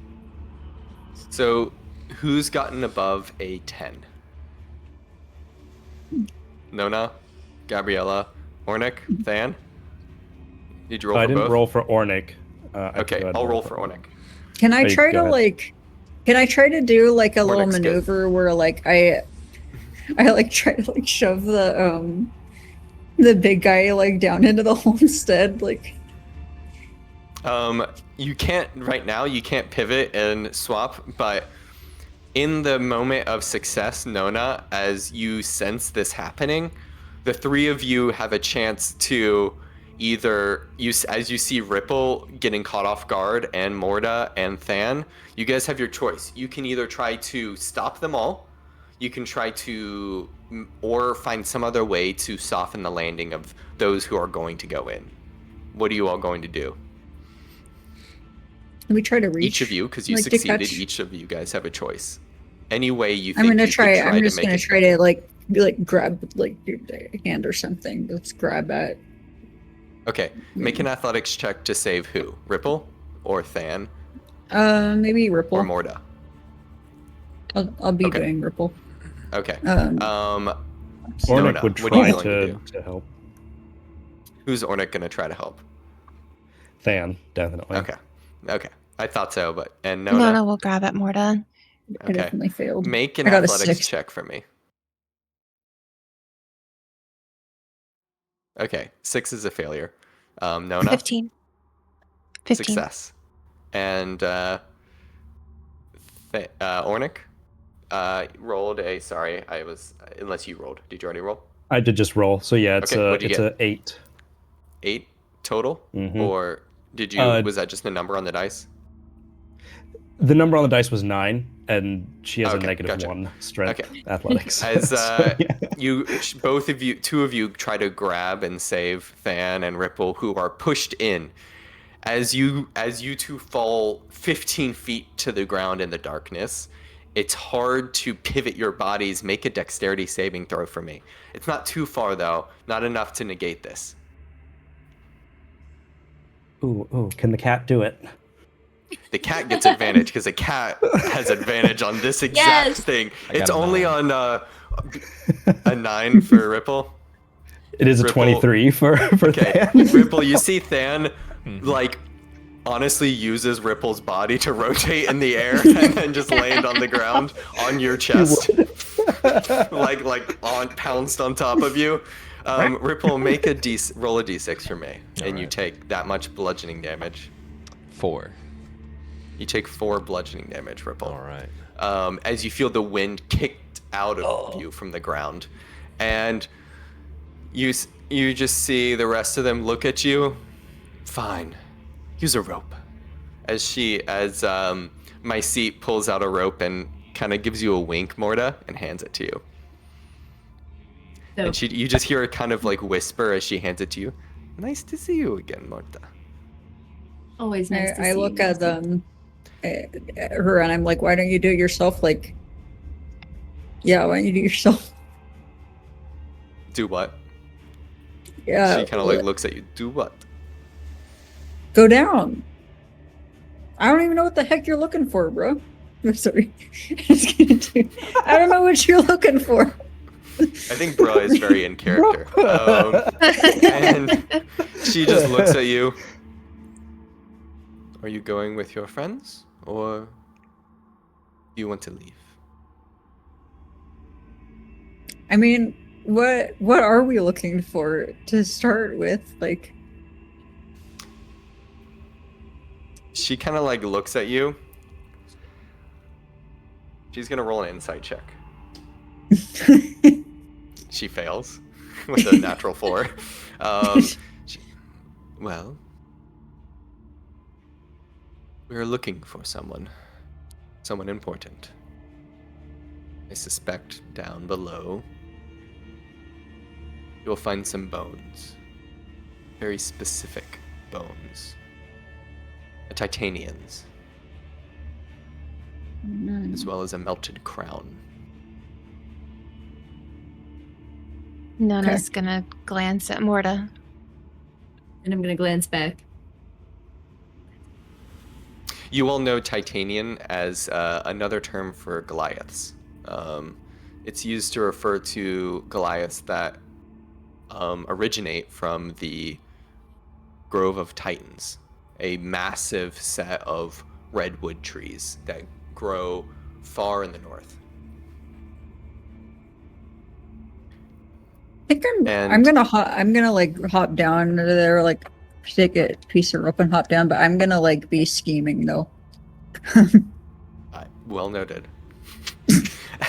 So, who's gotten above a 10? Nona? Gabriella? Ornick? Than? Did you roll I for didn't both? roll for Ornick. I can Okay, go ahead I'll and roll for Ornick. Can I Hey, try go to ahead. can I try to do like a little Ornick's good. maneuver where like I like try to like shove the big guy like down into the homestead, like You can't right now. You can't pivot and swap, but in the moment of success, Nona, as you sense this happening, the three of you have a chance to either as you see Ripple getting caught off guard and Morta and Than, you guys have your choice. You can either try to stop them all, you can try to, or find some other way to soften the landing of those who are going to go in. What are you all going to do? let me try to reach Each of you, because you like, to succeeded, catch- each of you guys have a choice. Any way you think I'm gonna you try. could I'm just make gonna it try better. to like grab like your hand or something. Let's grab at. Okay, make an athletics check to save who? Ripple or Than Maybe or Ripple. Morta? I'll be Okay. doing Ripple. Okay. Um, Nona, Ornick would what are you try going to to help. Who's Ornick gonna try to help? Than, definitely. Okay. Okay. I thought so, but and Nona. Nona will grab at Morta. I Okay. definitely failed. Make an I got a athletics 6. check for me. Okay, 6 is a failure. Nona, 15. 15. success. And Ornick rolled a. Sorry, I was. Unless you rolled. Did you already roll? I did just roll. So yeah, it's Okay, what'd you it's get? a 8. 8 total, Mhm. or Did you? Was that just a number on the dice? The number on the dice was 9, and she has Okay, a negative gotcha. 1 strength Okay. athletics. As So, yeah. two of you try to grab and save Than and Ripple, who are pushed in. As you two fall 15 feet to the ground in the darkness, it's hard to pivot your bodies. Make a dexterity saving throw for me. It's not too far though, not enough to negate this. Ooh, can the cat do it? The cat gets advantage because the cat has advantage on this exact Yes! thing. I got It's a only 9. on a 9 for Ripple. It is a Ripple- 23 for Okay, Than. Ripple, you see Than, like, honestly uses Ripple's body to rotate in the air and then just land on the ground on your chest. like on pounced on top of you. Ripple, make a roll a d6 for me, and you Alright. take that much bludgeoning damage. 4. You take 4 bludgeoning damage, Ripple. All right. As you feel the wind kicked out of you from the ground, and you just see the rest of them look at you. Fine, use a rope. As my seat pulls out a rope and kind of gives you a wink, Morta, and hands it to you. So, And you just hear a kind of like whisper as she hands it to you. Nice to see you again, Morta. always nice to I see look you. at her and I'm like, why don't you do it yourself? Like, yeah, why don't you do it yourself? Do what? Yeah. She kind of like looks at you. Do what? Go down. I don't even know what the heck you're looking for, bro. I'm sorry. I don't know what you're looking for. I think bro is very in character. And she just looks at you. Are you going with your friends, or do you want to leave? I mean, what are we looking for to start with? Like, She kind of like looks at you. She's gonna roll an insight check. She fails with a natural 4. Well, we're looking for someone important. I suspect down below you'll find some bones, very specific bones, a Titanian's, as well as a melted crown. Nona's gonna glance at Morta. And I'm gonna glance back. You all know Titanian as another term for Goliaths. It's used to refer to Goliaths that originate from the Grove of Titans, a massive set of redwood trees that grow far in the north. I think I'm gonna like hop down into there, like take a piece of rope and hop down, but I'm gonna like be scheming though. Well noted.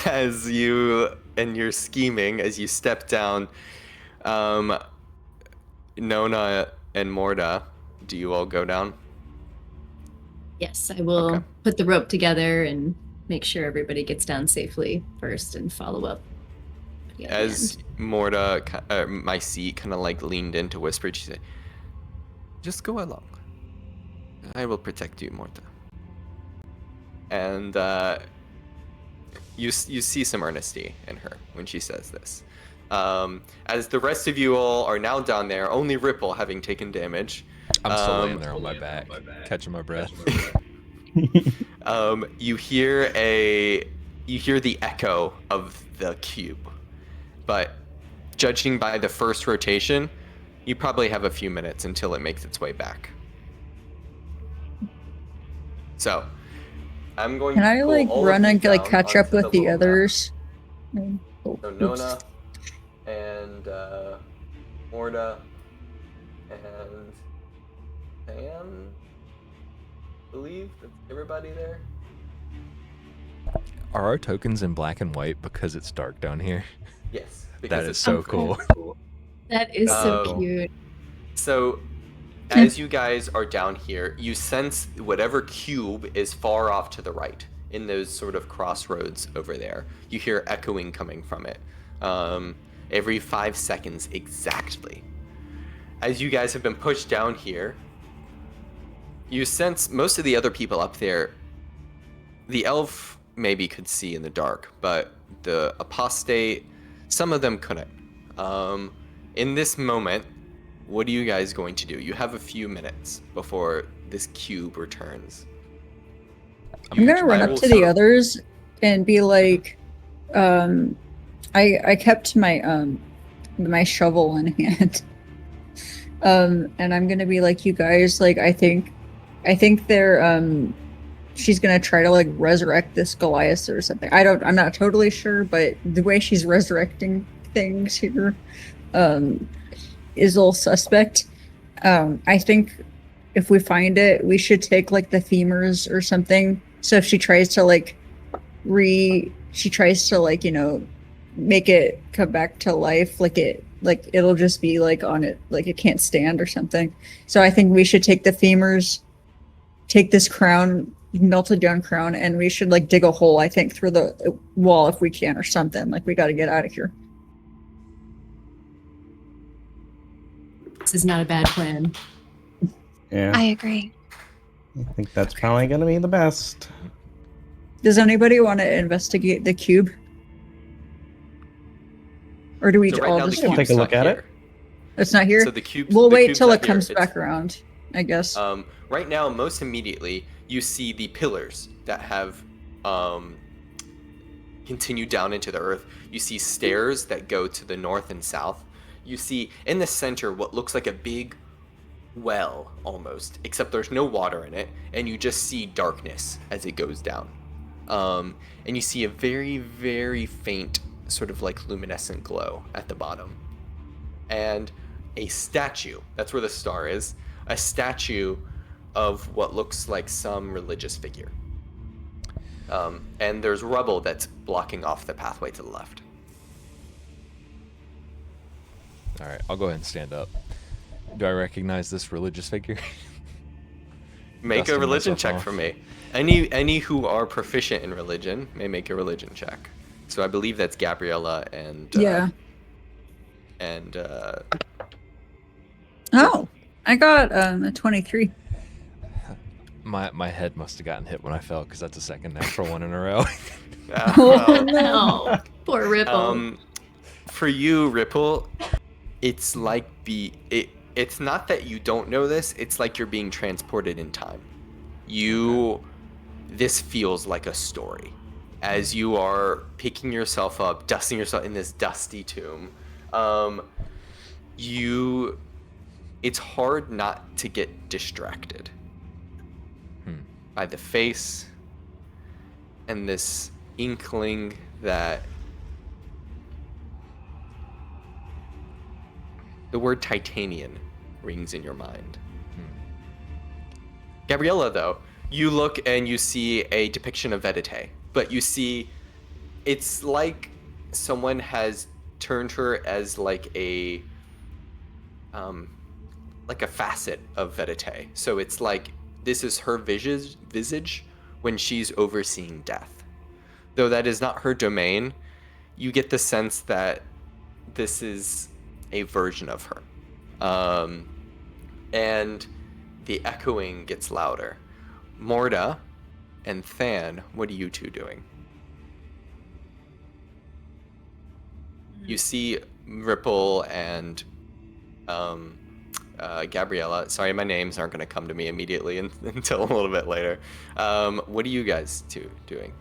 As you're scheming, as you step down, Nona and Morta, do you all go down? Yes, I will Okay. put the rope together and make sure everybody gets down safely first and follow up. at the As end. Morta, my seat kind of like leaned in to whisper, she said, "Just go along. I will protect you, Morta." And you see some earnesty in her when she says this. As the rest of you all are now down there, only Ripple having taken damage. I'm still laying there on my back, catching my breath. You hear the echo of the cube, but judging by the first rotation, you probably have a few minutes until it makes its way back. So, I'm going. Can I pull like all of run you and like down catch up onto with the little map. others? Oh, So oops. Nona and Morta and Sam, believe that's everybody there. Are our tokens in black and white because it's dark down here? Yes, That is it's so Okay. cool. That is so Oh. cute. So as you guys are down here, you sense whatever cube is far off to the right in those sort of crossroads over there. You hear echoing coming from it every 5 seconds exactly. As you guys have been pushed down here, you sense most of the other people up there. The elf maybe could see in the dark, but the apostate, some of them couldn't. In this moment, what are you guys going to do? You have a few minutes before this cube returns. I'm gonna run I up will to the sort of- others and be like, I kept my shovel in hand. And I'm gonna be like, you guys, like, I think they're she's gonna try to like resurrect this Goliath or something. I'm not totally sure, but the way she's resurrecting things here is a little suspect. I think if we find it, we should take like the femurs or something. So if she tries to like you know, make it come back to life, like it'll just be like on it, like it can't stand or something. So I think we should take the femurs, take this crown, melted down crown, and we should like dig a hole, I think, through the wall if we can or something. Like we got to get out of here. This is not a bad plan. Yeah, I agree. I think that's probably going to be the best. Does anybody want to investigate the cube? Or do we So right all now the just cube's take a look not at it. here. It's not here? So the cube. We'll the wait cube's till not it comes here. back around, I guess. Right now, most immediately, you see the pillars that have continued down into the earth. You see stairs that go to the north and south. You see in the center what looks like a big well almost, except there's no water in it, and you just see darkness as it goes down. And you see a very, very faint sort of like luminescent glow at the bottom. And a statue, that's where the star is, a statue of what looks like some religious figure. And there's rubble that's blocking off the pathway to the left. All right, I'll go ahead and stand up. Do I recognize this religious figure? Make a Dusting religion myself check off. for me. Any who are proficient in religion may make a religion check. So I believe that's Gabriella and Yeah. and Oh, I got a 23. My head must have gotten hit when I fell because that's a second natural one in a row. Oh, poor Ripple. For you, Ripple, it's like it's not that you don't know this, it's like you're being transported in time. This feels like a story. As you are picking yourself up, dusting yourself in this dusty tomb, it's hard not to get distracted by the face and this inkling that the word Titanian rings in your mind. Gabriella, though, you look and you see a depiction of Vedite, but you see it's like someone has turned her as like a facet of Vedite. So it's like this is her visage when she's overseeing death. Though that is not her domain, you get the sense that this is a version of her. And the echoing gets louder. Morta and Than, what are you two doing? You see Ripple and Gabriella. Sorry, my names aren't going to come to me immediately until a little bit later. What are you guys two doing?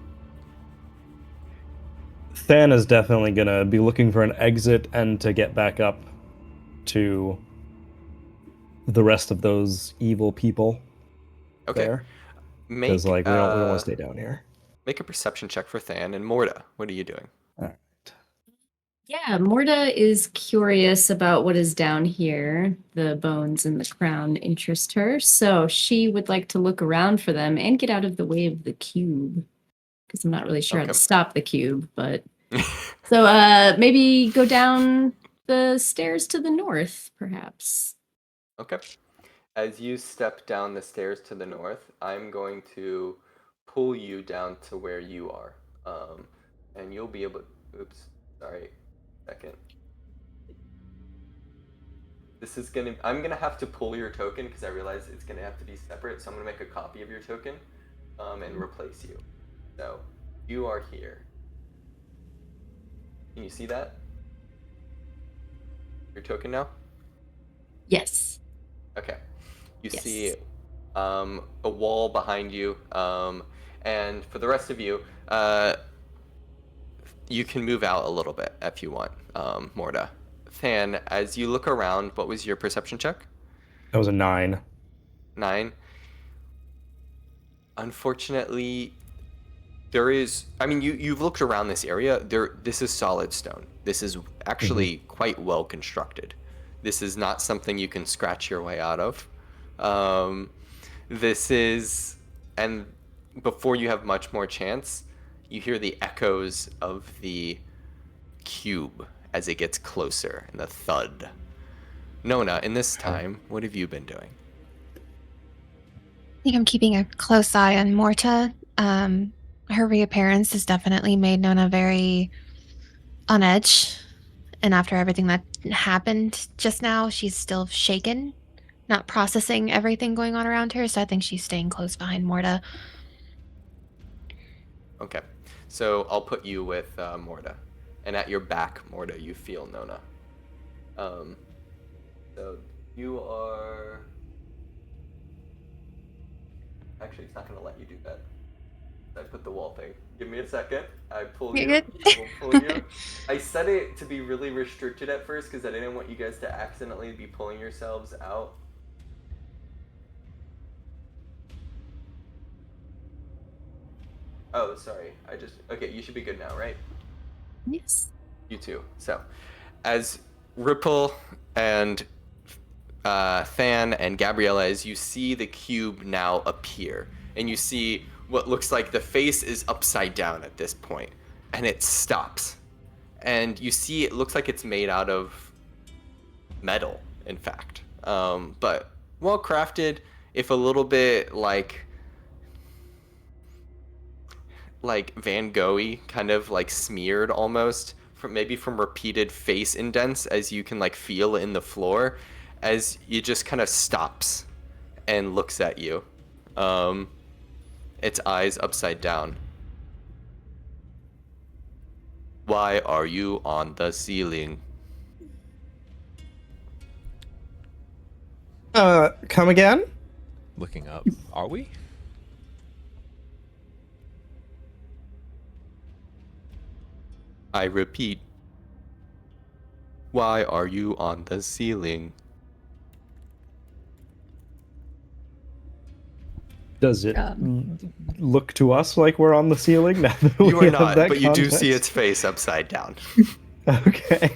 Than is definitely going to be looking for an exit and to get back up to the rest of those evil people. Okay. There. Because like we don't want to stay down here. Make a perception check for Than. And Morta, what are you doing? All right. Yeah, Morta is curious about what is down here. The bones and the crown interest her, so she would like to look around for them and get out of the way of the cube. Because I'm not really sure how to stop the cube, but so maybe go down the stairs to the north, perhaps. Okay. As you step down the stairs to the north, I'm going to pull you down to where you are. And you'll be able... Oops, sorry. Second. This is gonna... I'm gonna have to pull your token because I realize it's gonna have to be separate, so I'm gonna make a copy of your token and replace you. So, you are here. Can you see that? Your token now? Yes. Okay. You Yes. see a wall behind you, and for the rest of you, you can move out a little bit if you want, Morta. Than, as you look around, what was your perception check? That was a 9. 9. Unfortunately, there is... I mean, you've looked around this area. This is solid stone. This is actually quite well constructed. This is not something you can scratch your way out of. This is... And before you have much more chance, you hear the echoes of the cube as it gets closer, and the thud. Nona, in this time, what have you been doing? I think I'm keeping a close eye on Morta. Her reappearance has definitely made Nona very on edge. And after everything that happened just now, she's still shaken, not processing everything going on around her. So I think she's staying close behind Morta. Okay, so I'll put you with Morta. And at your back, Morta, you feel Nona. So you are... Actually, it's not going to let you do that. I put the wall thing. Give me a second. I pull you. You're good. We'll pull you. I set it to be really restricted at first because I didn't want you guys to accidentally be pulling yourselves out. Oh, sorry. Okay, you should be good now, right? Yes. You too. So, as Ripple and Than and Gabriella, as you see the cube now appear, and you see what looks like the face is upside down at this point, and it stops. And you see it looks like it's made out of metal, in fact. But well crafted, if a little bit like Van Gogh-y, kind of like smeared almost, from repeated face indents, as you can like feel in the floor, as it just kind of stops and looks at you. Its eyes upside down. Why are you on the ceiling? Come again? Looking up. Are we? I repeat. Why are you on the ceiling? Does it look to us like we're on the ceiling now that You we are have not, that but you do see context? its face upside down. Okay.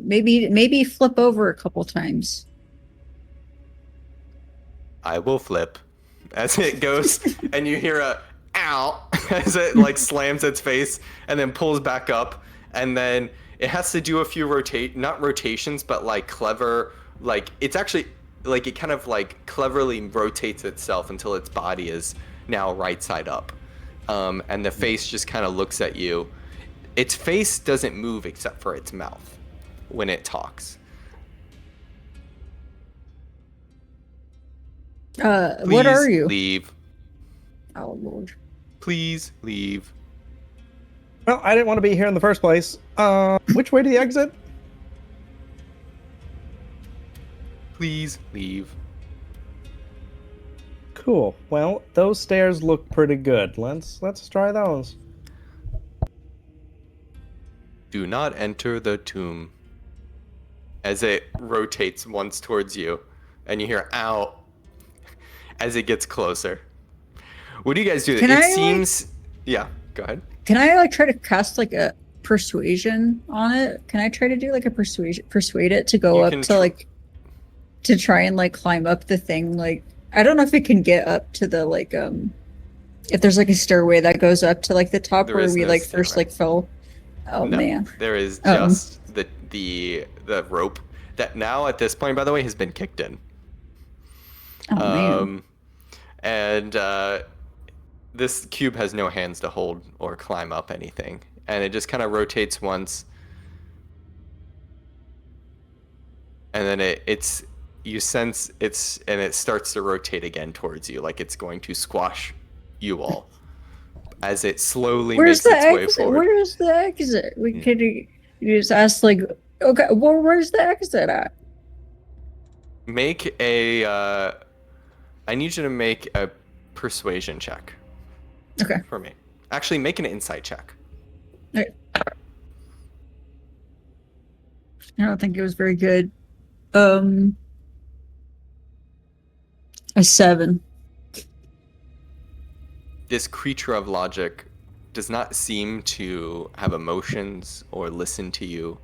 Maybe flip over a couple times. I will flip as it goes, and you hear a ow as it like slams its face and then pulls back up, and then it has to do a few not rotations, but like clever, like it's actually like it kind of like cleverly rotates itself until its body is now right side up, and the face just kind of looks at you. Its face doesn't move except for its mouth when it talks. What are Please you? Leave. Oh Lord. Please leave. Well, I didn't want to be here in the first place. Which way to the exit? Please leave. Cool. Well, those stairs look pretty good. Let's try those. Do not enter the tomb. As it rotates once towards you, and you hear ow as it gets closer. What do you guys do? Yeah, go ahead. Can I like try to cast like a persuasion on it? Can I try to do like a persuade it to go up to like to try and like climb up the thing? Like I don't know if it can get up to the like if there's like a stairway that goes up to like the top where we like first like fell. Oh no, man. there is just the rope that now at this point, by the way, has been kicked in. Oh man. And this cube has no hands to hold or climb up anything, and it just kind of rotates once, and then it's you sense it starts to rotate again towards you, like it's going to squash you all as it slowly Where's makes the its way exit? forward. Where's the exit? We could you just ask like, okay, well, where's the exit at? Make a I need you to make a persuasion check Okay. for me. Actually, make an insight check. I don't think it was very good. A 7. This creature of logic does not seem to have emotions or listen to you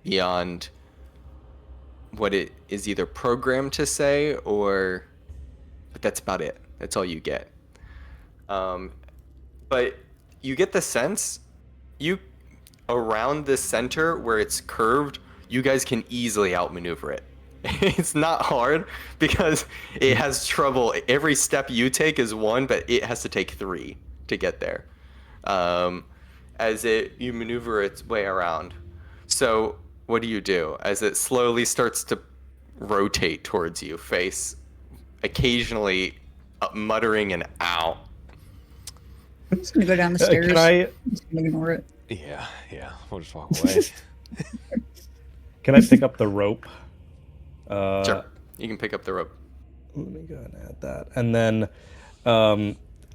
beyond what it is either programmed to say, or but that's about it. That's all you get. But you get the sense around the center where it's curved, you guys can easily outmaneuver it. It's not hard because it has trouble. Every step you take is 1, but it has to take 3 to get there. As you maneuver its way around. So what do? As it slowly starts to rotate towards you, face occasionally muttering an ow. I'm just gonna go down the stairs. Can I I'm just gonna ignore it. Yeah, we'll just walk away. pick up the rope? Sure. You can pick up the rope. Let me go ahead and add that. And then,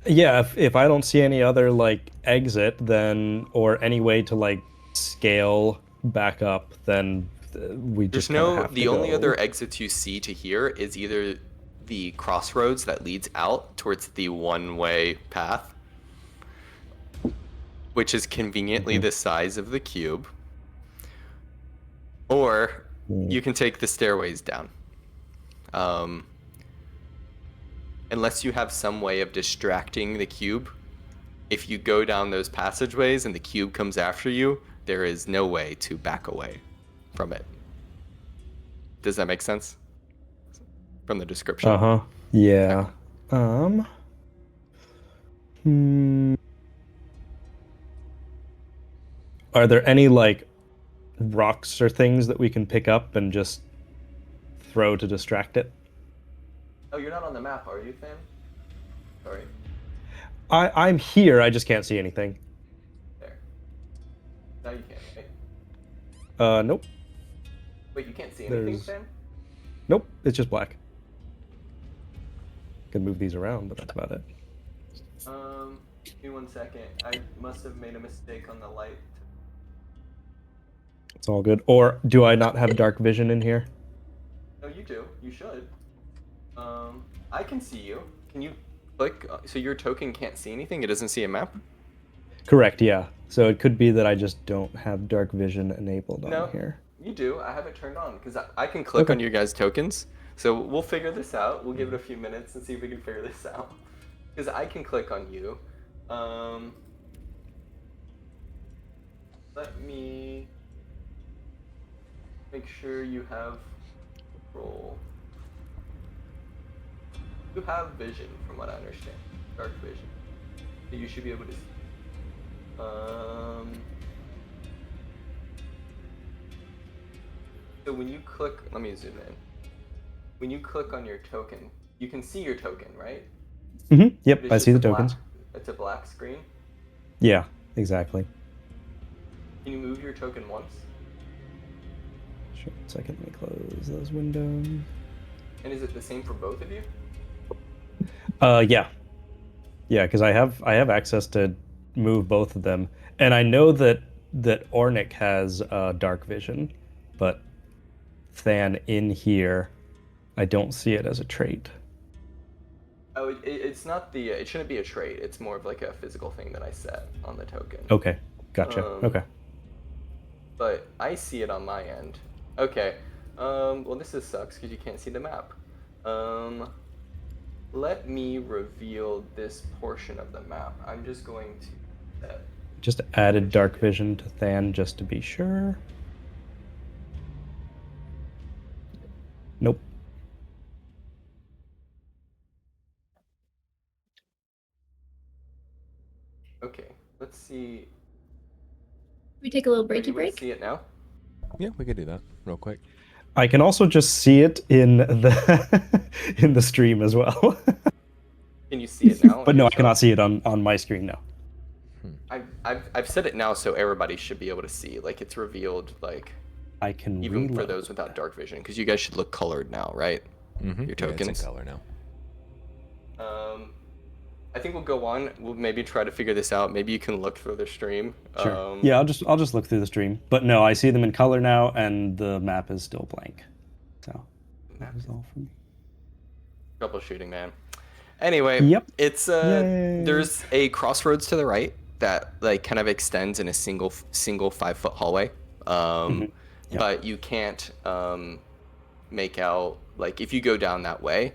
yeah, if I don't see any other like exit, then or any way to like scale back up, then we just the only other exits you see to here is either the crossroads that leads out towards the one-way path, which is conveniently the size of the cube, or you can take the stairways down. Unless you have some way of distracting the cube, if you go down those passageways and the cube comes after you, there is no way to back away from it. Does that make sense? From the description? Uh-huh. Yeah. Are there any like rocks or things that we can pick up and just throw to distract it? Oh, you're not on the map, are you, Sam? Sorry. I'm here, I just can't see anything. There. Now you can, right? Nope. Wait, you can't see anything, There's- Sam? Nope, it's just black. Can move these around, but that's about it. Give me 1 second. I must have made a mistake on the light. It's all good. Or do I not have dark vision in here? No, you do. You should. I can see you. Can you click? So your token can't see anything? It doesn't see a map? Correct, yeah. So it could be that I just don't have dark vision enabled No. on here. You do. I have it turned on because I can click Okay. on your guys' tokens. So we'll figure this out. We'll give it a few minutes and see if we can figure this out. Because I can click on you. Let me make sure you have roll. You have vision, from what I understand. Dark vision. So you should be able to see. So when you click, let me zoom in. When you click on your token, you can see your token, right? Mm-hmm. Yep, It's I just see the a black- tokens. It's a black screen. Yeah, exactly. Can you move your token once? Sure, 1 second, let me close those windows. And is it the same for both of you? Yeah. Yeah, because I have access to move both of them. And I know that Ornick has dark vision, but Than in here, I don't see it as a trait. Oh, it's not the. It shouldn't be a trait. It's more of like a physical thing that I set on the token. Okay, gotcha. Okay. But I see it on my end. Okay. Well, this sucks because you can't see the map. Let me reveal this portion of the map. I'm just going to set. Just added dark vision to Than just to be sure. Nope. Okay, let's see. We take a little Are you breaky able to break. see it now? Yeah, we could do that real quick. I can also just see it in the in the stream as well. Can you see it now? But no, I cannot see it on my screen now. I've said it now, so everybody should be able to see. Like it's revealed, like I can even for reload. those without dark vision, because you guys should look colored now, right? Mm-hmm. Your Yeah, tokens. it's in color now. I think we'll go on. We'll maybe try to figure this out. Maybe you can look through the stream. Sure. Yeah, I'll just look through the stream. But no, I see them in color now, and the map is still blank. So that was all for me. Troubleshooting, man. Anyway, Yep. it's Yay. there's a crossroads to the right that like kind of extends in a single 5-foot hallway. Yep. But you can't make out, like if you go down that way,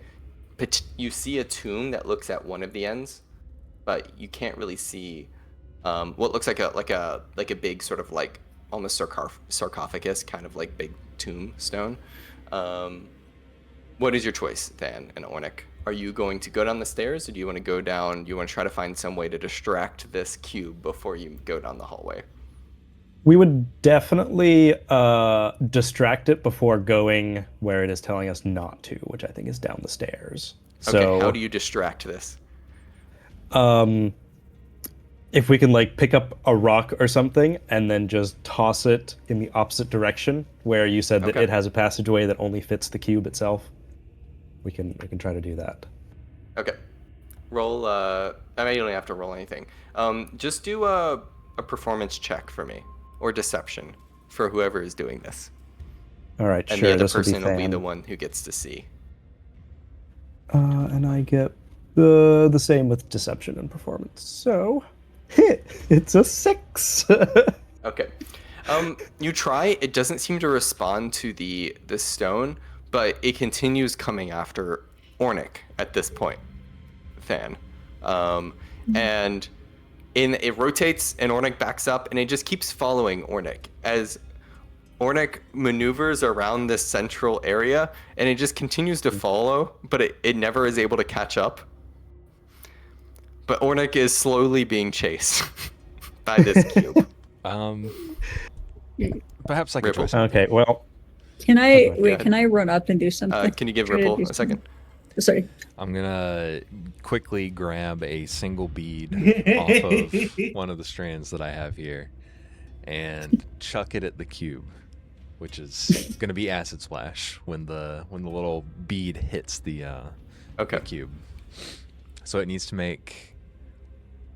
you see a tomb that looks at one of the ends, but you can't really see what looks like a big sort of like almost sarcophagus kind of like big tombstone. What is your choice, Than and Ornick? Are you going to go down the stairs, or do you want to go down? Do you want to try to find some way to distract this cube before you go down the hallway? We would definitely distract it before going where it is telling us not to, which I think is down the stairs. Okay, So, how do you distract this? if we can like pick up a rock or something and then just toss it in the opposite direction, where you said that Okay. it has a passageway that only fits the cube itself, we can try to do that. Okay. Roll, I mean, you don't have to roll anything. Just do a performance check for me, or deception, for whoever is doing this. All right, And sure. the other This will person will be Than. the one who gets to see. And I get the same with deception and performance. So, it's a 6. Okay. You try, it doesn't seem to respond to the stone, but it continues coming after Ornick at this point, Than. And it rotates, and Ornick backs up, and it just keeps following Ornick as Ornick maneuvers around this central area, and it just continues to follow, but it never is able to catch up. But Ornick is slowly being chased by this cube. Perhaps I could Ripple. try. Okay, well, Can I Okay. wait? Can I run up and do something? Can you give Try to Ripple do a second? Sorry. I'm gonna quickly grab a single bead off of one of the strands that I have here and chuck it at the cube, which is gonna be acid splash when the little bead hits the Okay. cube. So it needs to make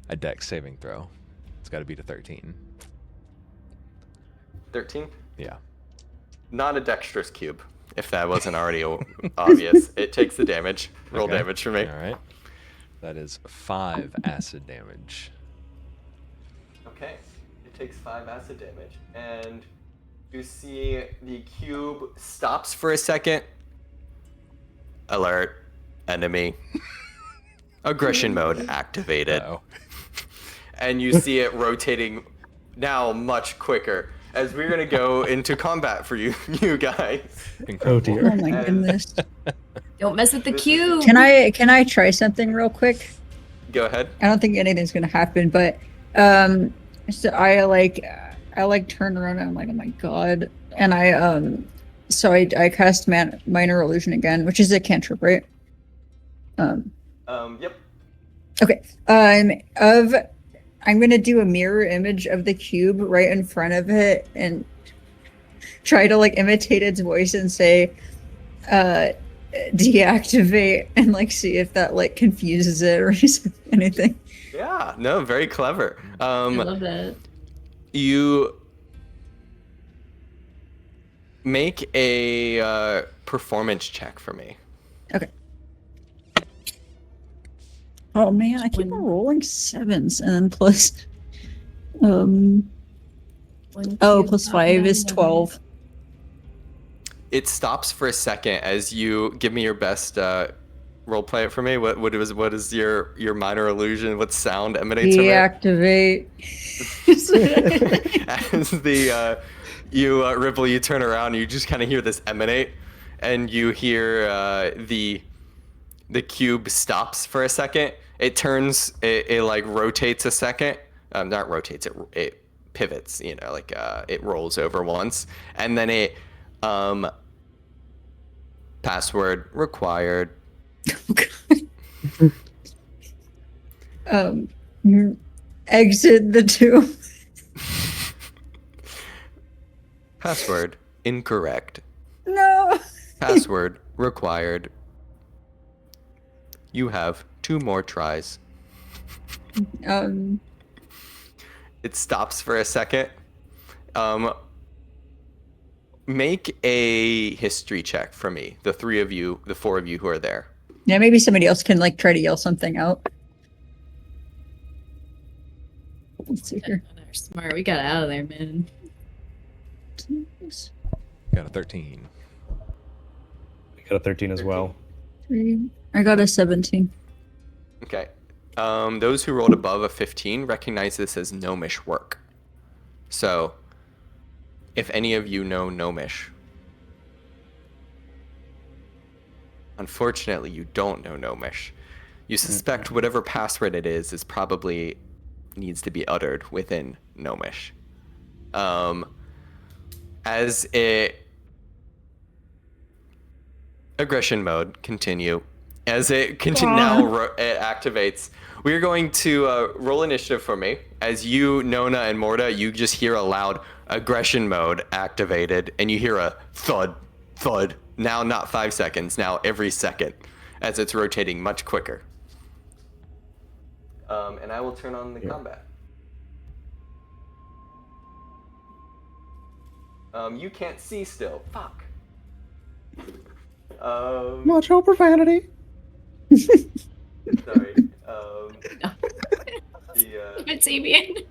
a dex saving throw. It's got to beat a 13. 13? Yeah. Not a dexterous cube, if that wasn't already obvious. It takes the damage. Roll Okay. damage for me. All right. That is 5 acid damage. Okay. It takes 5 acid damage. And you see the cube stops for a second. Alert. Enemy. Aggression mode activated. Uh-oh. And you see it rotating now much quicker as we're going to go into combat for you guys. oh Incredible. dear. Oh my goodness. Don't mess with the This is- cube. Can I try something real quick? Go ahead. I don't think anything's gonna happen, but so I turn around and I'm like, oh my god, and I cast minor illusion again, which is a cantrip, right? Yep. Okay. I'm gonna do a mirror image of the cube right in front of it and try to like imitate its voice and say, deactivate, and like see if that like confuses it or anything. Yeah, no, very clever. I love that. You make a performance check for me. Okay. Oh man, I keep on rolling 7s and then plus plus 5 is 12. It stops for a second as you give me your best role play it for me. What is your minor illusion? What sound emanates from it? Deactivate. As the you Ripple, you turn around, you just kind of hear this emanate, and you hear the cube stops for a second. It turns, it like rotates a second. Not rotates, it pivots, you know, like it rolls over once, and then it password required. Exit the tomb. Password incorrect. No. Password required. You have 2 more tries. It stops for a second. Make a history check for me. The 4 of you who are there. Yeah, maybe somebody else can like try to yell something out. Let's see here. They're smart. We got out of there, man. Got a 13. I got a 13 as well. I got a 17. Okay. Those who rolled above a 15 recognize this as gnomish work. So, if any of you know gnomish, unfortunately, you don't know gnomish. You suspect whatever password it is probably needs to be uttered within gnomish. As it aggression mode continue, as it it activates, we're going to roll initiative for me. As you, Nona, and Morta, you just hear a loud aggression mode activated, and you hear a thud, thud. Now not 5 seconds, now every second, as it's rotating much quicker. And I will turn on the combat. You can't see still. Fuck. Watch out, profanity. Sorry. It's Xavien.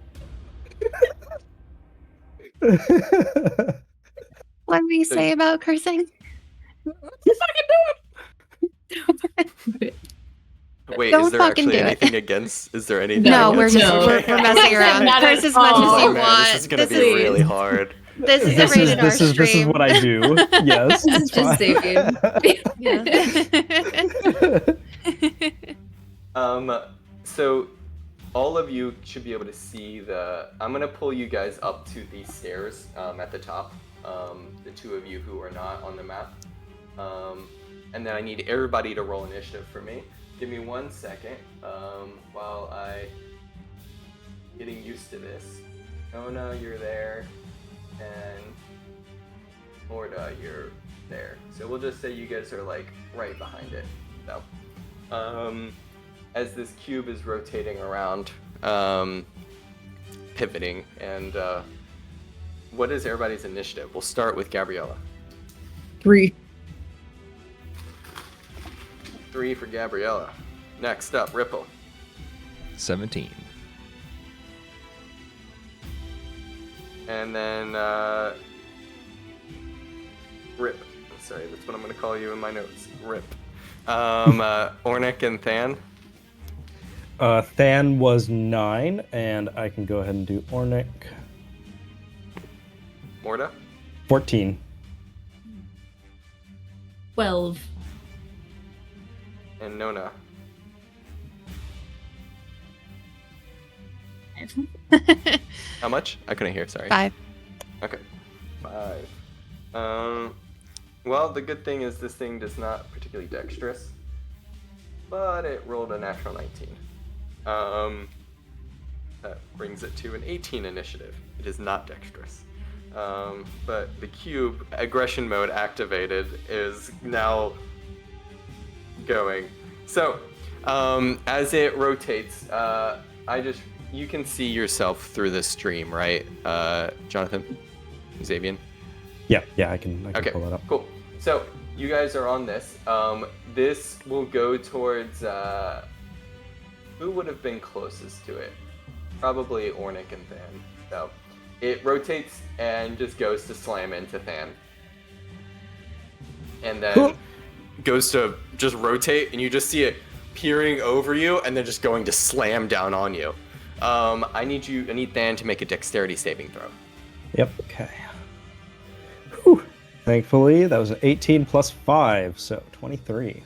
What do we say about cursing? Wait, Don't is there fucking actually do it. anything against? Is there anything? No, we're against? just No. we're messing around. Not Curse at as much as all. you Oh man, want. this is gonna be really hard. This is a This is rated R this is stream. what I do. Yes, This it's is just fine. Yeah. So all of you should be able to see I'm gonna pull you guys up to these stairs at the top. The 2 of you who are not on the map. And then I need everybody to roll initiative for me. Give me 1 second while I getting used to this. Nona, you're there, and Morta, you're there. So we'll just say you guys are like right behind it. So, as this cube is rotating around, pivoting, and what is everybody's initiative? We'll start with Gabriella. 3. 3 for Gabriella. Next up, Ripple. 17. And then Rip. Sorry, that's what I'm gonna call you in my notes. Rip. Ornick and Than. Than was 9, and I can go ahead and do Ornick. Morta. 14. 12. And Nona. How much? I couldn't hear, sorry. 5. Okay. 5. Well, the good thing is this thing does not particularly dexterous, but it rolled a natural 19. That brings it to an 18 initiative. It is not dexterous. But the cube, aggression mode activated, is now going. So, as it rotates, you can see yourself through the stream, right, Jonathan? Xavien? Yeah, I can Okay, pull that up. cool. So, you guys are on this. This will go towards, who would have been closest to it? Probably Ornick and Than. So, it rotates and just goes to slam into Than. And then goes to just rotate, and you just see it peering over you, and then just going to slam down on you. I need Than to make a dexterity saving throw. Yep. Okay. Whew. Thankfully, that was an 18 plus 5, so 23.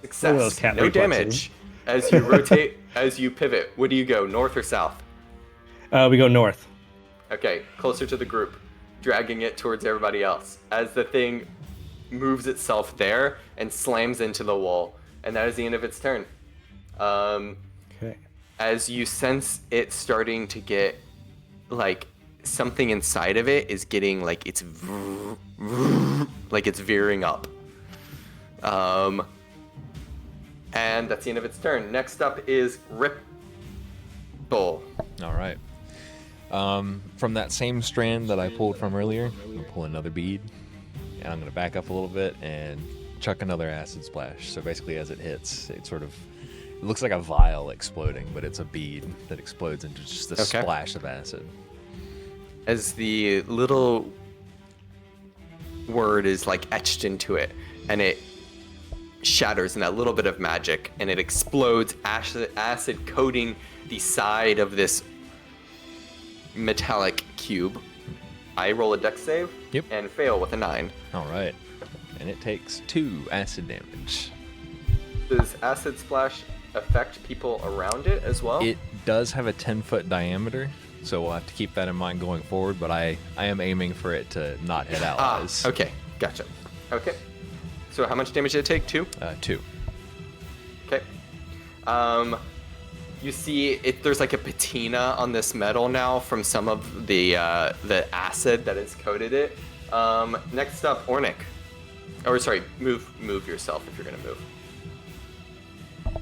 Success. those cat No reflexes. damage. As you rotate, as you pivot, where do you go? North or south? We go north. Okay, closer to the group, dragging it towards everybody else. As the thing moves itself there and slams into the wall, and that is the end of its turn. Okay. As you sense it starting to get, like, something inside of it is getting, like, it's veering up. And that's the end of its turn. Next up is Ripple. All right. From that same strand that I pulled from earlier, I'm gonna pull another bead, and I'm gonna back up a little bit and chuck another acid splash. So basically, as it hits, it looks like a vial exploding, but it's a bead that explodes into just a splash of acid. As the little word is like etched into it, and it shatters in that little bit of magic, and it explodes, acid coating the side of this metallic cube. I roll a dex save and fail with a 9. All right, and it takes 2 acid damage. Does acid splash affect people around it as well? It does have a 10-foot diameter, so we'll have to keep that in mind going forward, but I am aiming for it to not hit allies. Okay, gotcha. Okay, so how much damage did it take? 2? 2. Okay. You see, there's like a patina on this metal now from some of the acid that has coated it. Next up, Ornick. Or sorry, move yourself if you're gonna move.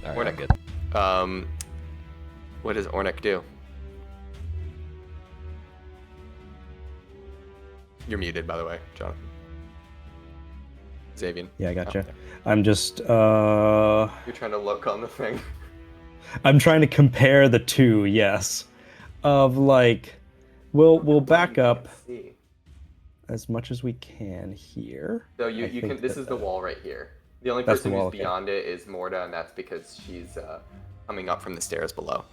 All right, Ornick. I'm good. What does Ornick do? You're muted, by the way, Jonathan. Xavien. Yeah, I gotcha. Oh, okay. I'm just You're trying to look on the thing. I'm trying to compare the two, yes. Of like we'll back up See. as much as we can here. So I you can. think This that- is the wall right here. The only That's the person wall, who's okay. beyond it is Morta, and that's because she's coming up from the stairs below.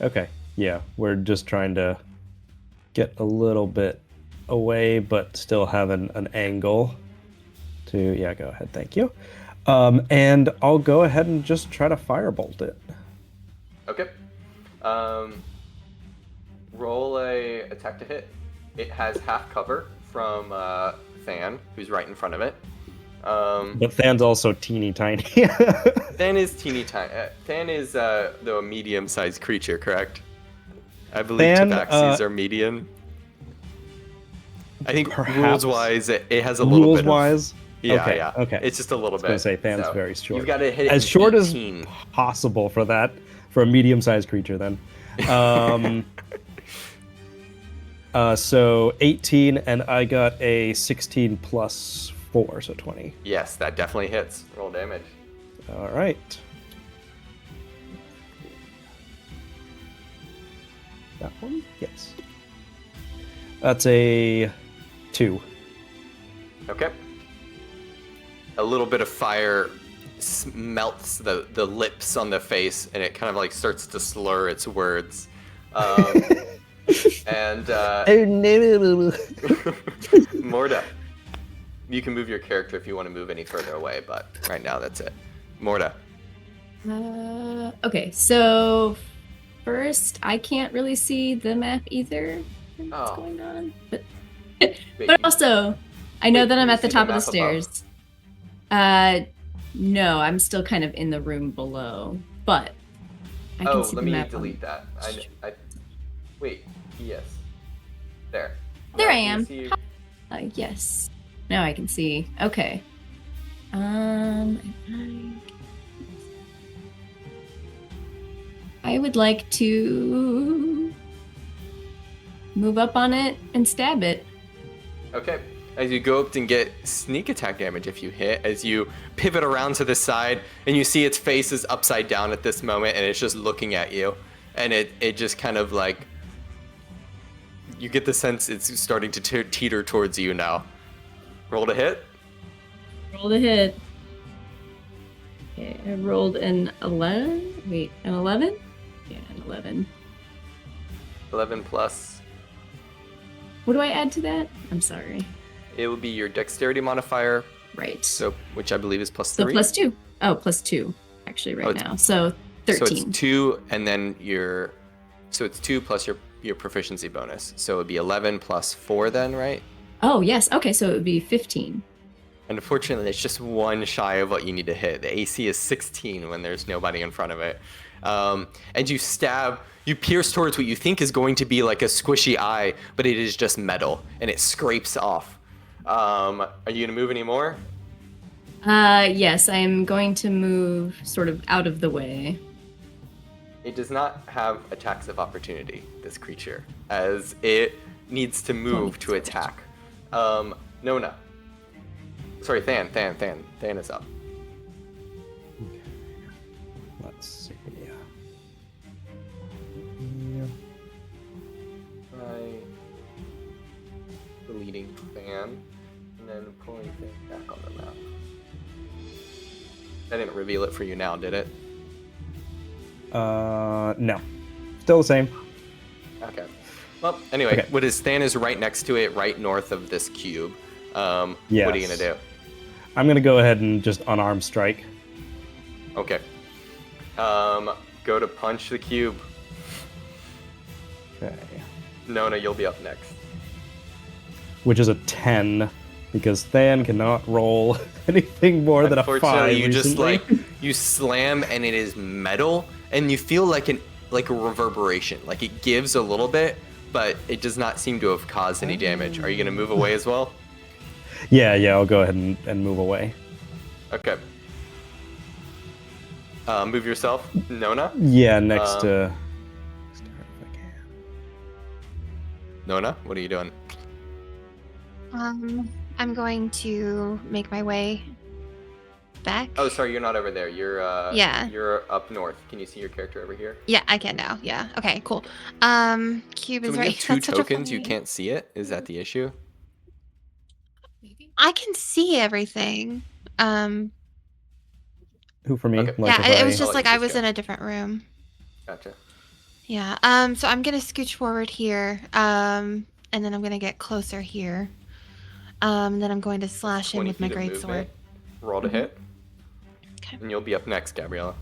Okay. Yeah, we're just trying to get a little bit away, but still have an angle to. Yeah, go ahead. Thank you. And I'll go ahead and just try to firebolt it. Okay. Roll a attack to hit. It has half cover from Than, who's right in front of it. But Than's also teeny tiny. Than is teeny tiny. Than is the medium-sized creature, correct? I believe Than, tabaxis are medium. I think Perhaps. rules-wise, it has a little bit of... Rules-wise? Yeah, Okay, yeah. okay. It's just a little I was gonna bit. say Than's so very short. You've got to hit it as in short 18. as possible for that, for a medium-sized creature. Then, so 18, and I got a 16 plus 4, so 20. Yes, that definitely hits. Roll damage. All right. That one, yes. That's a 2. Okay. A little bit of fire melts the lips on the face, and it kind of like starts to slur its words. And Oh no! Morta, you can move your character if you want to move any further away, but right now that's it. Morta. Okay, so first, I can't really see the map either. What's Oh. going on? But Wait, but also, I know wait, that can I'm you at the see top the of the map above? stairs. No, I'm still kind of in the room below, but I can see let the me map on- delete that. Wait, yes. There. There Now I can you am. see- Yes. Now I can see. Okay. I would like to move up on it and stab it. Okay. As you go up and get sneak attack damage if you hit, as you pivot around to the side and you see its face is upside down at this moment and it's just looking at you. And it just kind of like, you get the sense it's starting to teeter towards you now. Roll to hit. Roll the hit. Okay, I rolled an 11. Wait, an 11? Yeah, an 11. 11 plus. What do I add to that? I'm sorry. it will be your dexterity modifier, Right. so which I believe is plus So 3. +2. Oh, +2 actually right it's- now. So 13. So it's 2, and then so it's 2 plus your proficiency bonus. So it would be 11 plus 4 then, right? Oh, yes. Okay, so it would be 15. And unfortunately, it's just one shy of what you need to hit. The AC is 16 when there's nobody in front of it. And you pierce towards what you think is going to be like a squishy eye, but it is just metal, and it scrapes off. Are you gonna move anymore? Yes, I am going to move sort of out of the way. It does not have attacks of opportunity, this creature, as it needs to move to attack. Nona. Sorry, Than is up. Let's see. Deleting Than, and then pulling Than back on the map. I didn't reveal it for you now, did it? No. Still the same. Okay. Well, anyway, Than is right next to it, right north of this cube. What are you gonna do? I'm gonna go ahead and just unarmed strike. Okay. Go to punch the cube. Okay. Nona, you'll be up next. Which is a 10, because Than cannot roll anything more than a 5. Unfortunately, you just recently. you slam and it is metal, and you feel like a reverberation. Like it gives a little bit, but it does not seem to have caused any damage. Are you gonna move away as well? Yeah, I'll go ahead and move away. Okay. Move yourself, Nona. Yeah, next to. Nona, what are you doing? I'm going to make my way back. Oh, sorry, you're not over there. You're Yeah. You're up north. Can you see your character over here? Yeah, I can now. Yeah. Okay, cool. Cube So is when you right. have 2 That's such a tokens, you funny- can't see it. Is that the issue? I can see everything. Who for me? Okay. Like Yeah, if it was I'll just let like you I just was go. in a different room. Gotcha. Yeah. So I'm gonna scooch forward here. And then I'm gonna get closer here. Then I'm going to slash him 20 with my feet of great movement. sword. Roll to hit. Okay. And you'll be up next, Gabriella.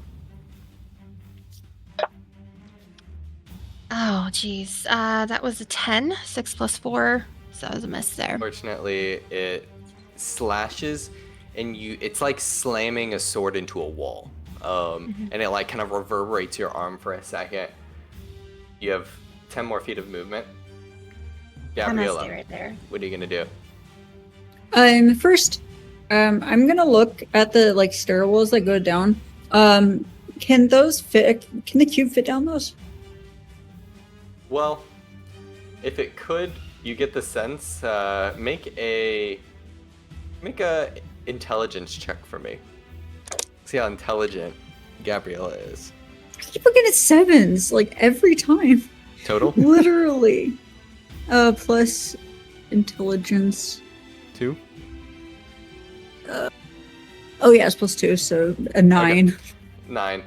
Oh, geez. That was a 10. 6 plus 4. So that was a miss there. Fortunately, it slashes, and it's like slamming a sword into a wall. And it like kind of reverberates your arm for a second. You have 10 more feet of movement. I'm gonna Gabriella, stay right there. what are you gonna do? First, I'm gonna look at the like stairwells that go down. Can those fit? Can the cube fit down those? Well, if it could, you get the sense. Make a intelligence check for me. See how intelligent Gabriella is. I keep looking at 7s like every time. Total Literally. Plus intelligence. 2. Oh yeah, it's +2, so a 9. 9.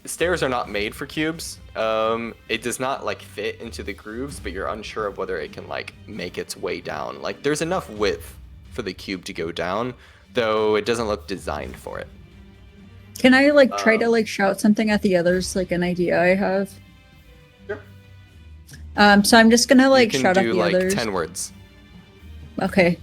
Stairs are not made for cubes. It does not like fit into the grooves, but you're unsure of whether it can like make its way down. Like there's enough width for the cube to go down, though it doesn't look designed for it. Can I like try to like shout something at the others, like an idea I have? Sure. So I'm just gonna like You can shout at do the like others. 10 words. Okay.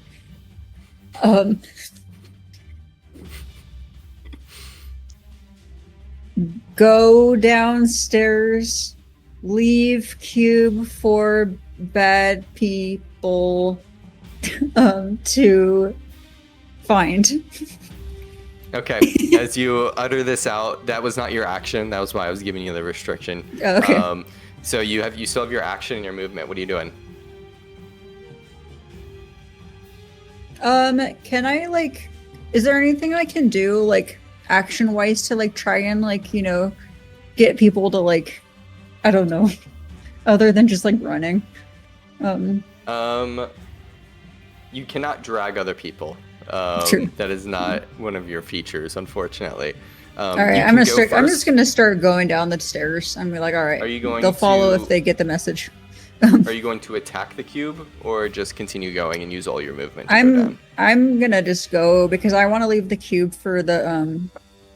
Go downstairs. Leave cube for bad people to find. Okay. As you utter this out, that was not your action. That was why I was giving you the restriction. Okay. So you still have your action and your movement. What are you doing? Can I like, is there anything I can do like action wise to like try and like, you know, get people to like, I don't know, other than just like running? You cannot drag other people. True. That is not one of your features, unfortunately. All right, I'm just gonna start going down the stairs. I'm gonna be like, all right, Are you going they'll follow to- if they get the message. Are you going to attack the cube or just continue going and use all your movement to go down? I'm gonna just go because I want to leave the cube for the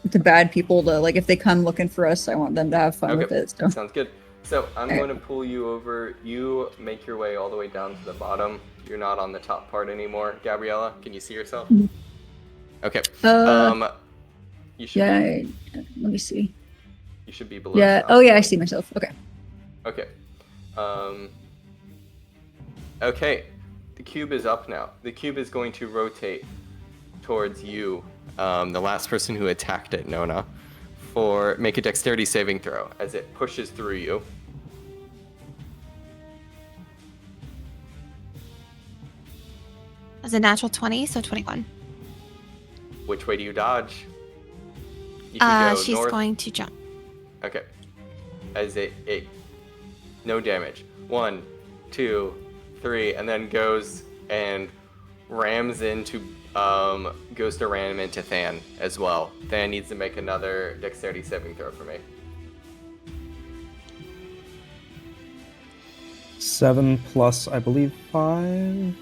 bad people to like if they come looking for us, I want them to have fun with it. So. Sounds good. So I'm going to pull you over. You make your way all the way down to the bottom. You're not on the top part anymore. Gabriella, can you see yourself? Okay. You should Yeah. Let me see. You should be below. Yeah. south. Oh yeah, I see myself. Okay. Okay. Okay. The cube is up now. The cube is going to rotate towards you, the last person who attacked it, Nona, for make a dexterity saving throw as it pushes through you. As a natural 20, so 21. Which way do you dodge? You can go She's north. going to jump. Okay. As it no damage. 1, 2, 3, and then goes and rams into goes to ram into Than as well. Than needs to make another dexterity saving throw for me. 7 plus, I believe, 5.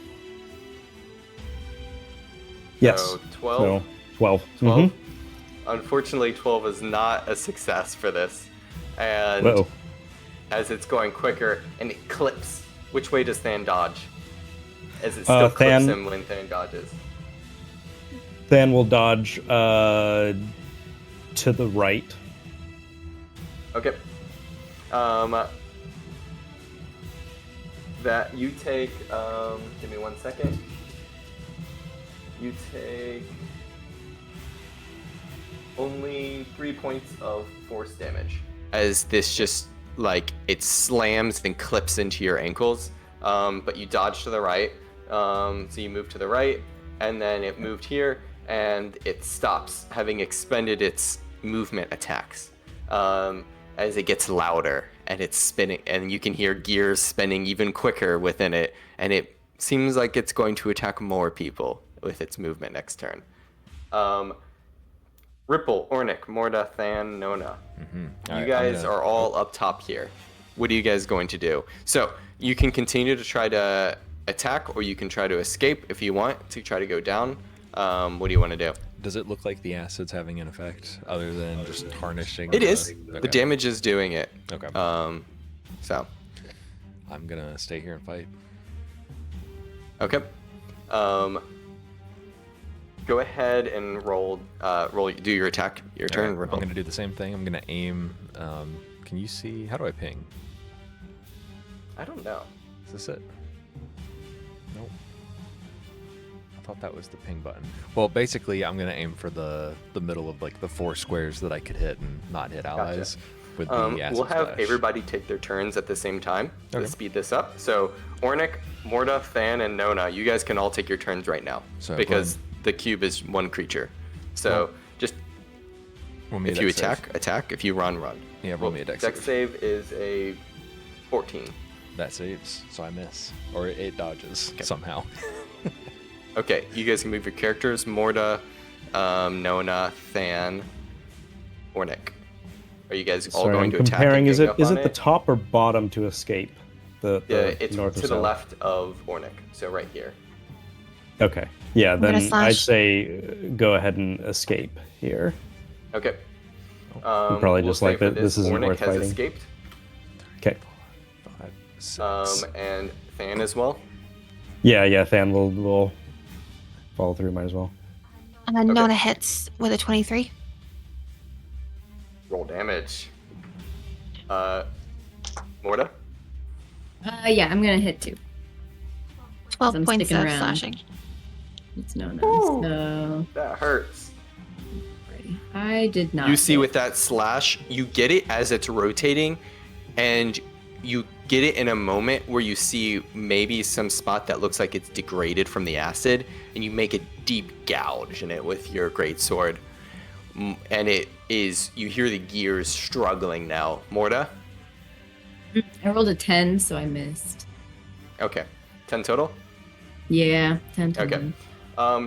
Yes. So 12. So 12. 12. Mhm. Unfortunately, 12 is not a success for this. And Whoa. as it's going quicker, and it clips. Which way does Than dodge? As it still clips him when Than dodges. Than will dodge to the right. Okay. That you take, give me 1 second. You take only 3 points of force damage. As this just, like, it slams and clips into your ankles, but you dodge to the right. So you move to the right, and then it moved here, and it stops, having expended its movement attacks. As it gets louder, and it's spinning, and you can hear gears spinning even quicker within it, and it seems like it's going to attack more people with its movement next turn. Ripple, Ornick, Morta, Than, Nona. You guys are all up top here. What are you guys going to do? So you can continue to try to attack, or you can try to escape if you want to try to go down. What do you want to do? Does it look like the acid's having an effect other than just tarnishing? It is. Okay. The damage is doing it. Okay. So. I'm gonna stay here and fight. Okay. Go ahead and roll. Do your attack. Your turn. Alright, I'm gonna do the same thing. I'm gonna aim. Can you see? How do I ping? I don't know. Is this it? Nope. I thought that was the ping button. Well, basically, I'm gonna aim for the middle of like the 4 squares that I could hit and not hit allies. With the acid We'll have splash. everybody take their turns at the same time Okay. to speed this up. So Ornick, Morta, Than, and Nona, you guys can all take your turns right now So because the cube is one creature. So just Roll me a if you dex save. attack. If you run. Yeah, roll me a dex Dex save. save is a 14. That saves, so I miss, or it dodges somehow. Okay, you guys can move your characters. Morta, Nona, Than, Ornick. Are you guys all Sorry, going I'm to attack? comparing. And Is gang it up is on it the top or bottom to escape? The it's north or to the south? left of Ornick, so right here. Okay. Yeah, gonna then I'd slash. say go ahead and escape here. Okay. probably just say like for that this isn't Ornick worth has fighting. escaped, Okay. 5, 6. and Than as well. Yeah, Than will follow through. Might as well. Nona hits with a 23. Roll damage. Morta. Yeah, I'm gonna hit 2. 12 I'm points of sticking around. slashing. It's Nona. Ooh. So That hurts. I did not. You see hit. with that slash, you get it as it's rotating, and you get it in a moment where you see maybe some spot that looks like it's degraded from the acid, and you make a deep gouge in it with your greatsword. And it is, you hear the gears struggling now. Morta? I rolled a 10, so I missed. Okay. 10 total? Yeah, 10 total. Okay.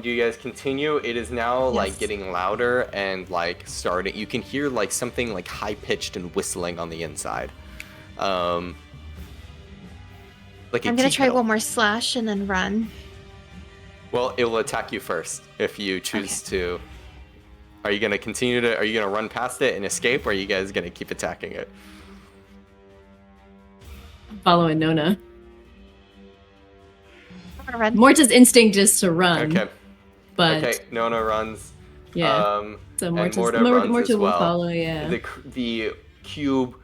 Do you guys continue? It is now like Yes. getting louder and like starting. You can hear like something like high pitched and whistling on the inside. like a I'm gonna tea try kettle. one more slash and then run. Well, it will attack you first if you choose to. Are you gonna continue to? Are you gonna run past it and escape, or are you guys gonna keep attacking it? Following Nona. I'm gonna run. Morta's instinct is to run. Okay. But Okay. Nona runs. yeah. So And Morta runs as will well. follow, yeah. The cube.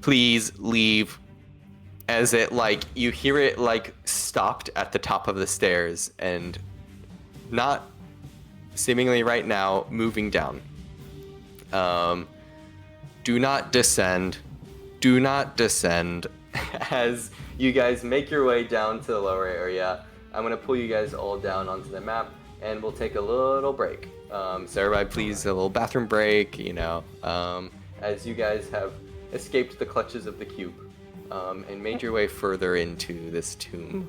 Please leave. As it like you hear it like stopped at the top of the stairs and not seemingly right now moving down. Do not descend. Do not descend. As you guys make your way down to the lower area, I'm gonna pull you guys all down onto the map, and we'll take a little break. So everybody, please, a little bathroom break. As you guys have escaped the clutches of the cube, and made your way further into this tomb.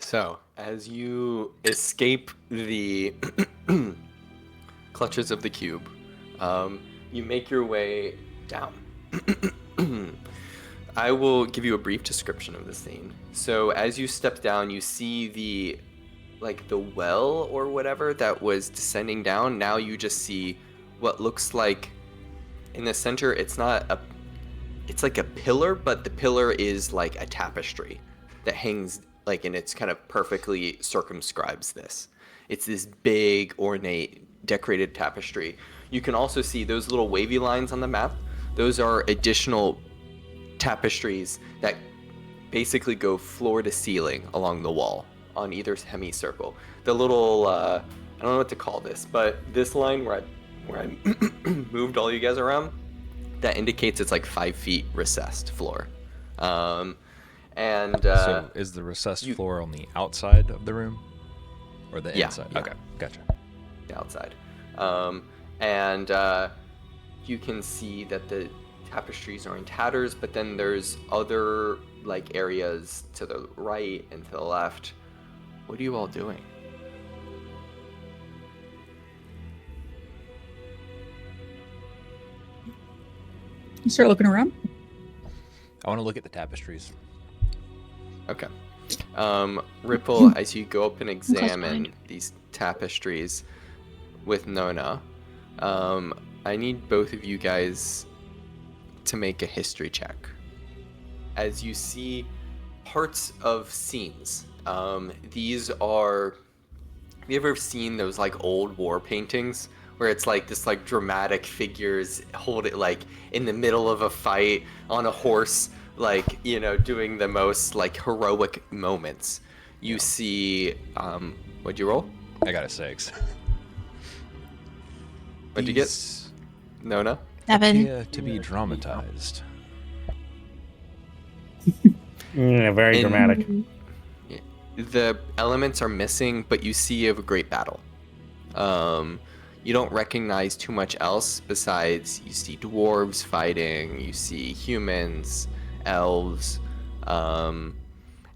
So, as you escape the clutches of the cube, you make your way down. I will give you a brief description of the scene. So, as you step down, you see the well or whatever that was descending down. Now you just see what looks like in the center. It's like a pillar, but the pillar is like a tapestry that hangs like, and it's kind of perfectly circumscribes this. It's this big, ornate, decorated tapestry. You can also see those little wavy lines on the map. Those are additional tapestries that basically go floor to ceiling along the wall on either semicircle. The little, I don't know what to call this, but this line where I moved all you guys around, that indicates it's like 5 feet recessed floor. So is the recessed floor on the outside of the room? Or the inside? Yeah. Okay, gotcha. The outside. You can see that the tapestries are in tatters, but then there's other like areas to the right and to the left. What are you all doing? You start looking around. I want to look at the tapestries. Okay. Ripple, as you go up and examine these tapestries with Nona, I need both of you guys to make a history check. As you see parts of scenes, these are... Have you ever seen those like old war paintings where it's like this like dramatic figures hold it like in the middle of a fight on a horse, like, you know, doing the most like heroic moments? You see, what'd you roll? I got a 6. What'd you get, Nona? 7. Yeah, to be dramatized. Very dramatic. The elements are missing, but you see a great battle. You don't recognize too much else besides you see dwarves fighting, you see humans, elves,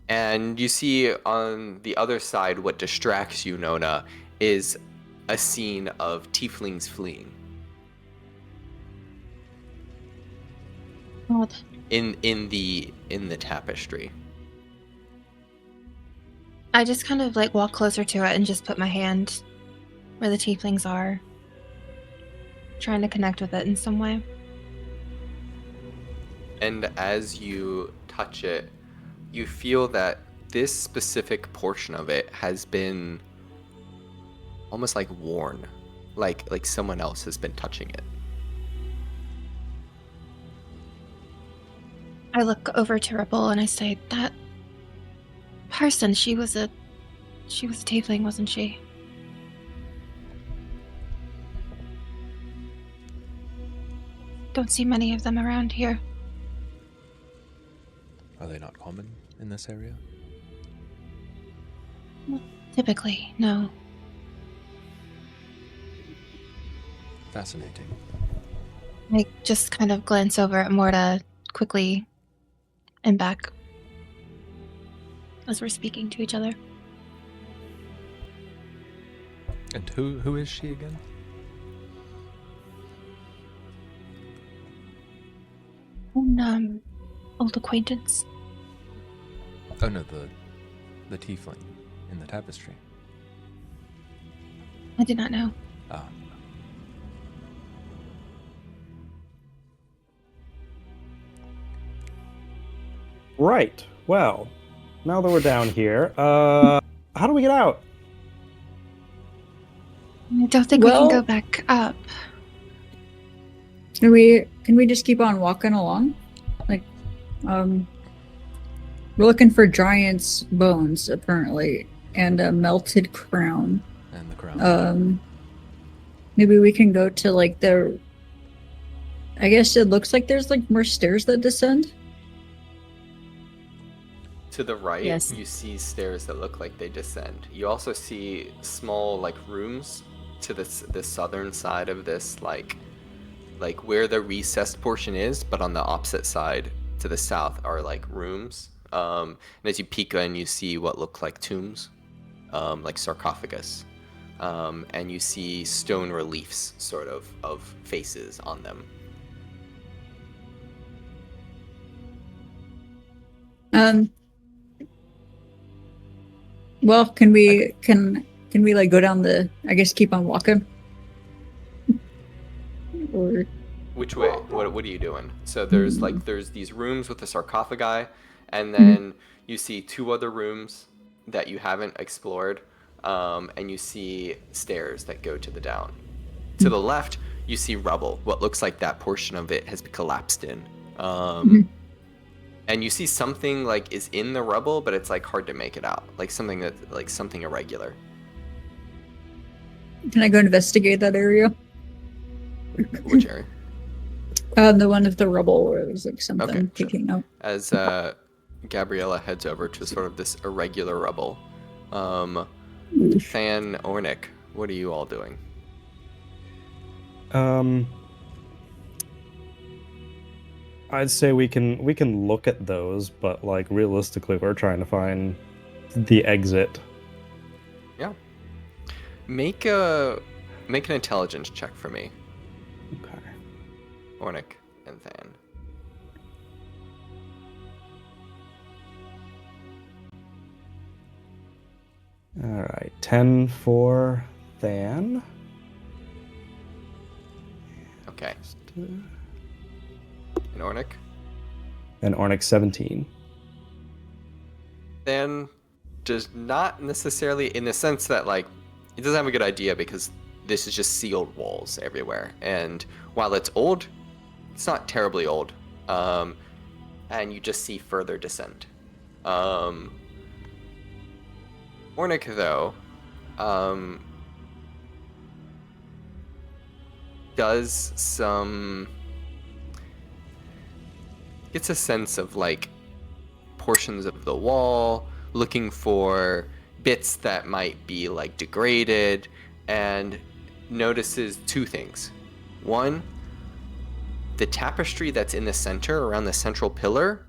and you see on the other side what distracts you, Nona, is a scene of tieflings fleeing. God. In the tapestry. I just kind of like walk closer to it and just put my hand where the tieflings are, trying to connect with it in some way. And as you touch it, you feel that this specific portion of it has been almost like worn, like someone else has been touching it. I look over to Ripple and I say, that person, she was a tiefling, wasn't she? Don't see many of them around here. Are they not common in this area? Typically, no. Fascinating. I just kind of glance over at Morta quickly and back as we're speaking to each other. And who is she again? Old acquaintance. Oh no, the tiefling in the tapestry. I did not know. Ah. Right. Well, now that we're down here, how do we get out? I don't think we can go back up. Can we just keep on walking along? Like, we're looking for giant's bones apparently, and a melted crown. And the crown. Maybe we can go to like the. I guess it looks like there's like more stairs that descend. To the right, Yes. You see stairs that look like they descend. You also see small like rooms to the southern side of this, like where the recessed portion is, but on the opposite side to the south are like rooms And as you peek in, you see what look like tombs, like sarcophagus. And you see stone reliefs, sort of faces on them. Well, can we like go down the? I guess keep on walking. Or Which way? What are you doing? So there's these rooms with the sarcophagi, and then you see 2 other rooms that you haven't explored, and you see stairs that go to the down. To the left, you see rubble. What looks like that portion of it has collapsed in. And you see something like is in the rubble, but it's like hard to make it out. Like something irregular. can I go investigate that area? Which area? The one of the rubble where there's like something Okay, sure. peeking out. As Gabriella heads over to sort of this irregular rubble, Fan, Ornick, what are you all doing? I'd say we can look at those, but like realistically, we're trying to find the exit. Yeah. Make an intelligence check for me, Okay. Ornick and Than. All right, 10 for Than. Okay. And Ornick? And Ornick 17. Than does not necessarily, in the sense that like he doesn't have a good idea because this is just sealed walls everywhere, and while it's old, it's not terribly old, and you just see further descent. Ornick, though, gets a sense of like portions of the wall, looking for bits that might be like degraded, and notices 2 things. One, the tapestry that's in the center around the central pillar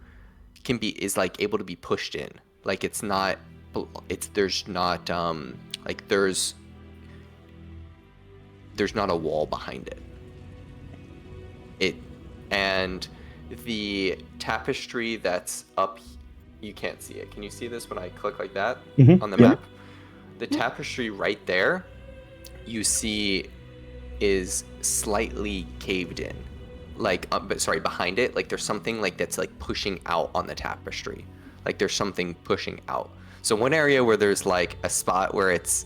is like able to be pushed in. Like there's not a wall behind it. And the tapestry that's up, you can't see it. Can you see this when I click like that on the map? The tapestry right there, you see, is slightly caved in. Like, behind it, like there's something like that's like pushing out on the tapestry. Like there's something pushing out. So one area where there's like a spot where it's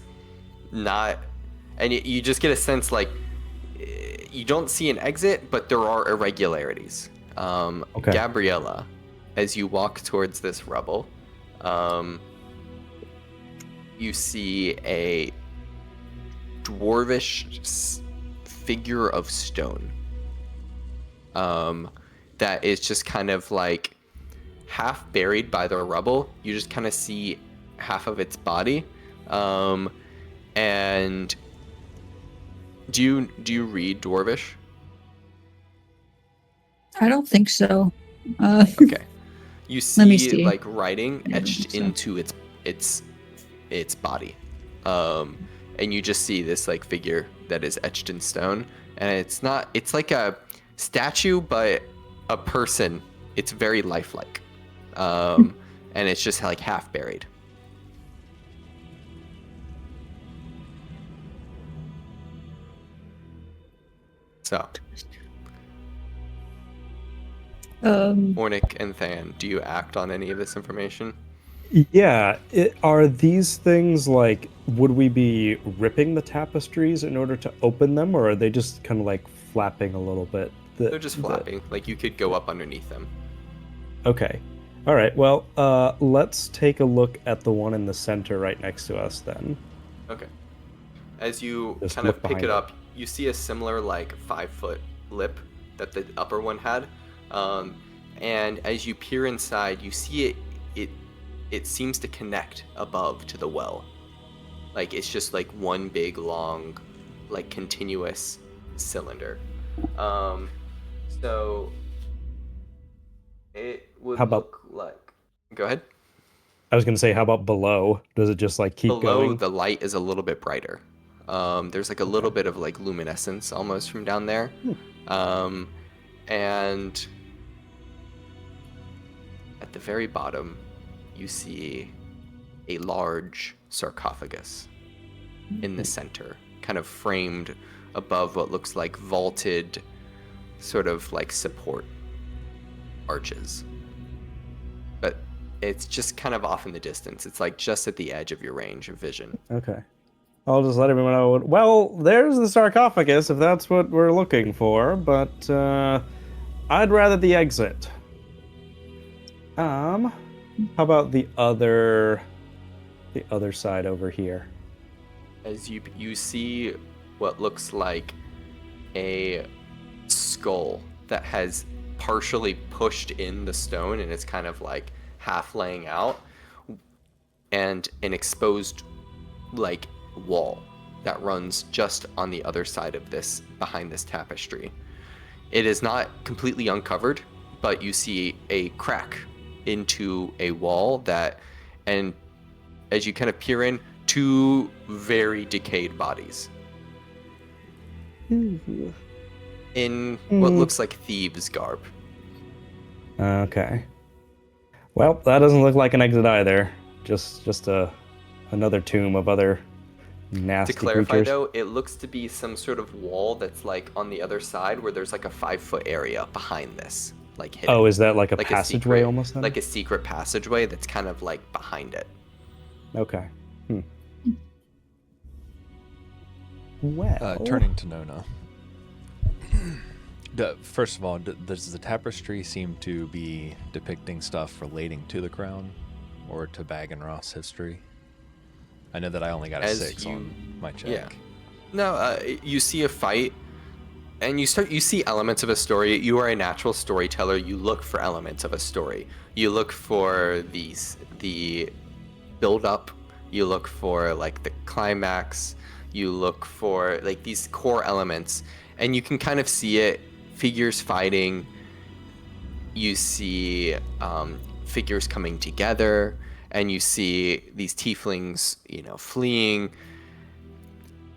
not, and you just get a sense like you don't see an exit, but there are irregularities. Okay. Gabriella, as you walk towards this rubble, you see a dwarvish figure of stone that is just kind of like half buried by the rubble. You just kind of see half of its body. And do you read Dwarvish? I don't think so. Okay. You Let me see see. like writing I don't etched think so. into its body. And you just see this like figure that is etched in stone, and it's like a statue but a person. It's very lifelike. And it's just like half buried. So, Ornick and Than, do you act on any of this information? Yeah, are these things like, would we be ripping the tapestries in order to open them, or are they just kind of like flapping a little bit? They're just flapping. Like you could go up underneath them. Okay. All right. Well, let's take a look at the one in the center right next to us then. Okay. As you Just kind of look pick it behind up, you see a similar like 5-foot lip that the upper one had. And as you peer inside, you see it seems to connect above to the well. Like it's just like one big long, like continuous cylinder. So it would How about- look like. Go ahead. I was gonna say, how about below? Does it just like keep Below, going? the light is a little bit brighter. There's like a little bit of like luminescence almost from down there. And at the very bottom, you see a large sarcophagus in the center, kind of framed above what looks like vaulted sort of like support arches. But it's just kind of off in the distance. It's like just at the edge of your range of vision. Okay. I'll just let everyone know. Well, there's the sarcophagus if that's what we're looking for, but I'd rather the exit. How about the other side over here? As you see what looks like a skull that has partially pushed in the stone and it's kind of like half laying out, and an exposed like wall that runs just on the other side of this, behind this tapestry. It is not completely uncovered, but you see a crack into a wall that, and as you kind of peer in, two very decayed bodies in what looks like thieves' garb. Okay. Well, that doesn't look like an exit either. Just another tomb of other nasty To clarify creatures. though, it looks to be some sort of wall that's like on the other side where there's like a 5-foot area behind this, like hidden. Oh, is that like a Like passageway secret, almost then? like a secret passageway that's kind of like behind it. Okay. Well, Turning to Nona. First of all, does the tapestry seem to be depicting stuff relating to the crown or to Bag and Ross history? I know that I only got a As 6 you- on my check. Yeah. No, you see a fight, and you see elements of a story. You are a natural storyteller. You look for elements of a story. You look for the build up. You look for like the climax. You look for like these core elements, and you can kind of see it. Figures fighting. You see figures coming together, and you see these tieflings, fleeing.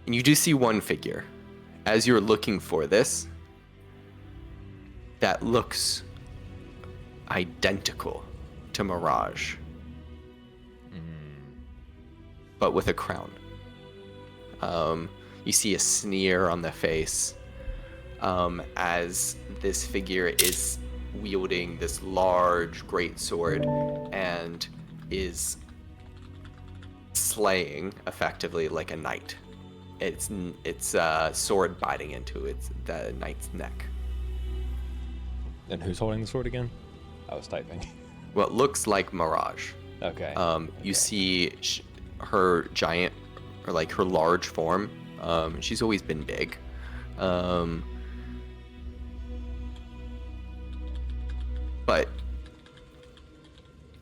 And you do see one figure, as you're looking for this, that looks identical to Mirage, but with a crown. You see a sneer on the face as this figure is wielding this large greatsword and is slaying effectively like a knight. It's sword biting into the knight's neck. And who's holding the sword again? I was typing. What looks like Mirage. Okay. You see her giant, or like her large form. She's always been big. But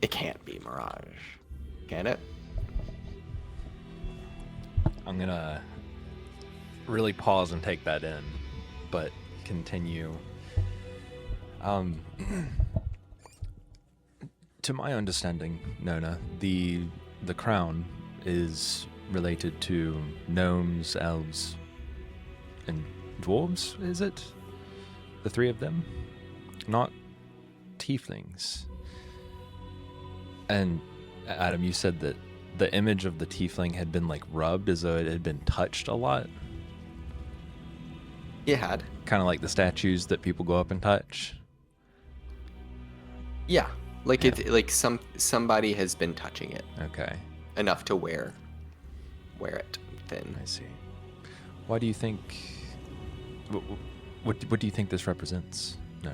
it can't be Mirage, can it? I'm gonna really pause and take that in, but continue. To my understanding, Nona, the crown is related to gnomes, elves, and dwarves, is it? The three of them? Not tieflings. And Adam, you said that the image of the tiefling had been like rubbed as though it had been touched a lot. It had. Kind of like the statues that people go up and touch. Yeah. Like Yeah. it, like somebody has been touching it Okay, enough to wear it thin. I see. Why do you think? What do you think this represents? No.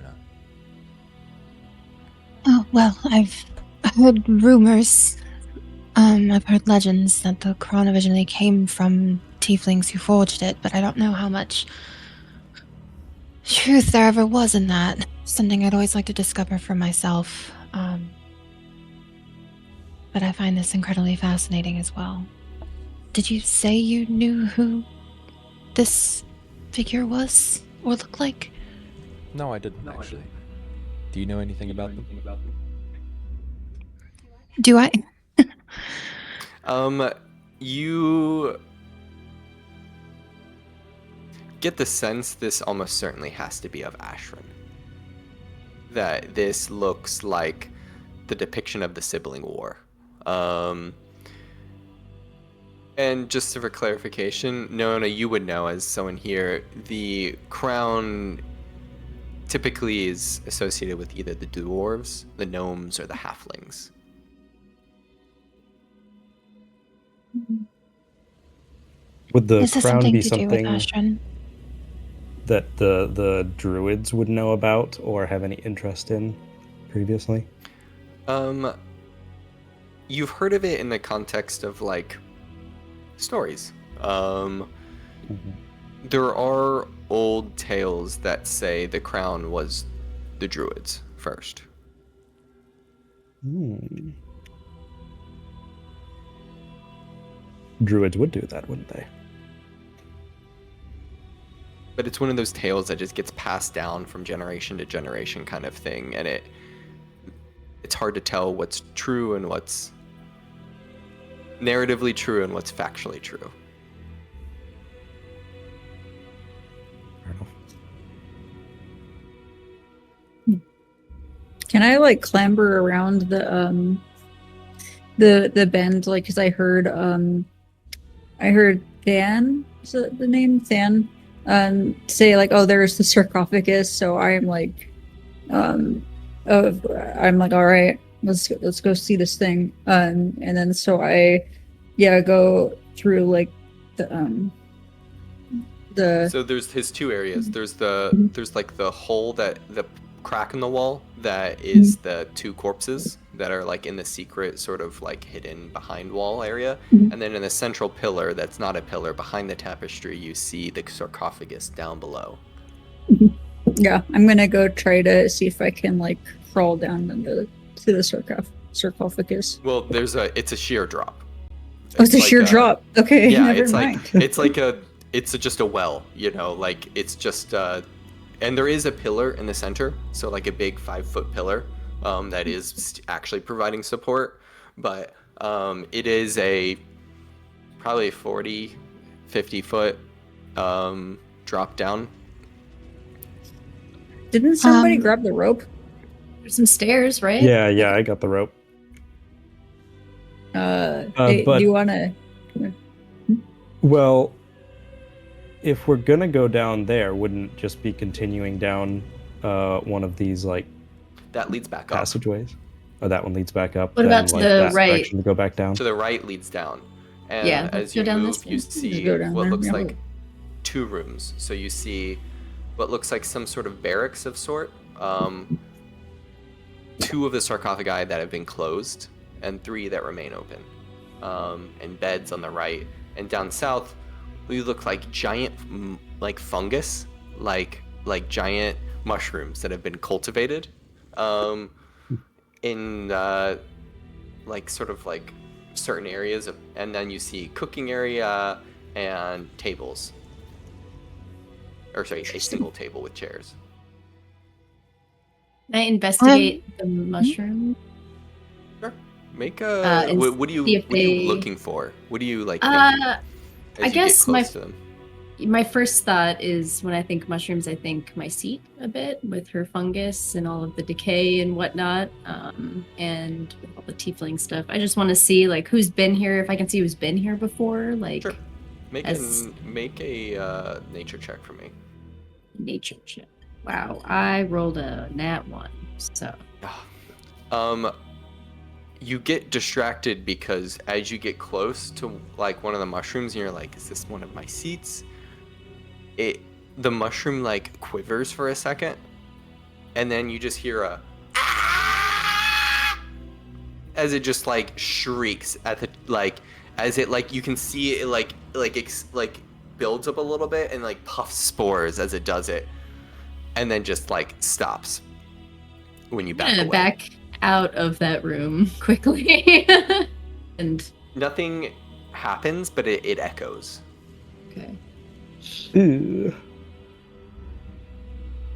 Oh, well, I've heard rumors. I've heard legends that the crown originally came from tieflings who forged it, but I don't know how much truth there ever was in that. Something I'd always like to discover for myself. But I find this incredibly fascinating as well. Did you say you knew who this figure was or looked like? No, I didn't actually. Do you know anything about them? Do I? You get the sense this almost certainly has to be of Ashran. That this looks like the depiction of the sibling war. And just for clarification, Nona, you would know as someone here, the crown typically is associated with either the dwarves, the gnomes, or the halflings. Would the This has crown something be to do with something Ashran. that the druids would know about or have any interest in previously? You've heard of it in the context of like stories. There are old tales that say the crown was the druids first. Druids would do that, wouldn't they? But it's one of those tales that just gets passed down from generation to generation kind of thing, and it's hard to tell what's true and what's narratively true and what's factually true. Fair enough. Can I like clamber around the bend? Like, because I heard Than, is it the name Than? Say like, oh, there's the sarcophagus. So I'm like, all right, let's go see this thing. And then so I, go through like the. So there's his two areas. There's like the hole, that the crack in the wall that is the two corpses that are like in the secret sort of like hidden behind wall area. And then in the central pillar that's not a pillar behind the tapestry, you see the sarcophagus down below. Yeah, I'm gonna go try to see if I can like crawl down to the sarcophagus. Well, it's a sheer drop. It's a sheer drop. Okay, yeah, never it's mind. it's just a well, like it's just and there is a pillar in the center, so like a big 5-foot pillar that is actually providing support, but it is a probably 40-50 foot drop down. Didn't somebody grab the rope? There's some stairs, right? Yeah, I got the rope. Hey, but do you want to? Well, if we're gonna go down there, wouldn't just be continuing down one of these like That leads back up. passageways? Oh, that one leads back up. What then, about to like, the that right? direction to go back down. To the right leads down, and Yeah, let's as go you down move, this way. you Let's see go down what there, looks yeah. like 2 rooms. So you see what looks like some sort of barracks of sort. 2 of the sarcophagi that have been closed, and 3 that remain open. And beds on the right, and down south, we look like giant, like fungus, like giant mushrooms that have been cultivated, in like sort of like certain areas of, and then you see cooking area and tables, or sorry, a single table with chairs. Can I investigate the mushroom? Sure. Make and what are you see if they- looking for? What do you like thinking as I you guess get close to them? my first thought is when I think mushrooms, I think my seat a bit with her fungus and all of the decay and whatnot, and with all the tiefling stuff. I just want to see like who's been here. If I can see who's been here before, like Sure. Make as- a nature check for me. nature check. Wow, I rolled a nat 1, so You get distracted because as you get close to like one of the mushrooms, and you're like, "Is this one of my seats?" The mushroom like quivers for a second, and then you just hear a "Ah!" as it just like shrieks at the like as it like you can see it like builds up a little bit and like puffs spores as it does it, and then just like stops when you back I'm gonna away. back out of that room quickly. And Nothing happens, but it echoes. okay. Ooh.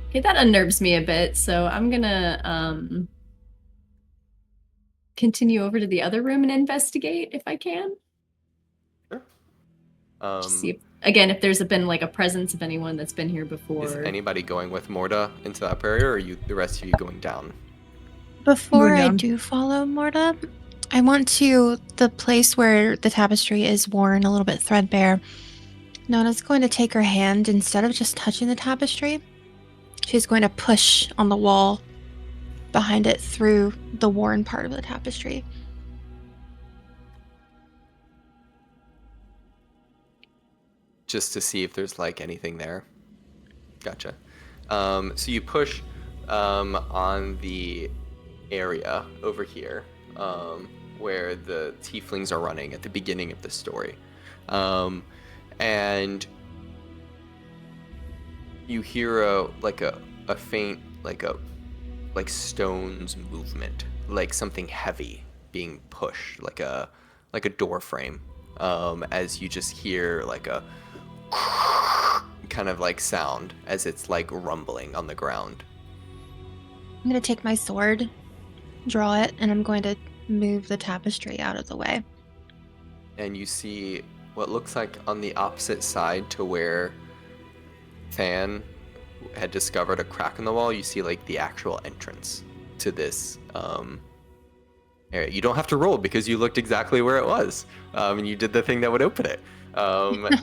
Okay, that unnerves me a bit, so I'm gonna continue over to the other room and investigate if I can. Sure. Just see if there's been like a presence of anyone that's been here before. Is anybody going with Morta into that area, or are you the rest of you going down? Before Going I down. do follow Morta, I want to the place where the tapestry is worn, a little bit threadbare. Nona's going to take her hand, instead of just touching the tapestry, she's going to push on the wall behind it through the worn part of the tapestry. Just to see if there's like anything there. Gotcha. So you push on the area over here where the tieflings are running at the beginning of the story. And you hear a faint like stones movement, like something heavy being pushed, like a door frame. As you just hear like a kind of like sound as it's like rumbling on the ground. I'm going to take my sword, draw it, and I'm going to move the tapestry out of the way. And you see what looks like on the opposite side to where Than had discovered a crack in the wall, you see like the actual entrance to this area. You don't have to roll because you looked exactly where it was, and you did the thing that would open it.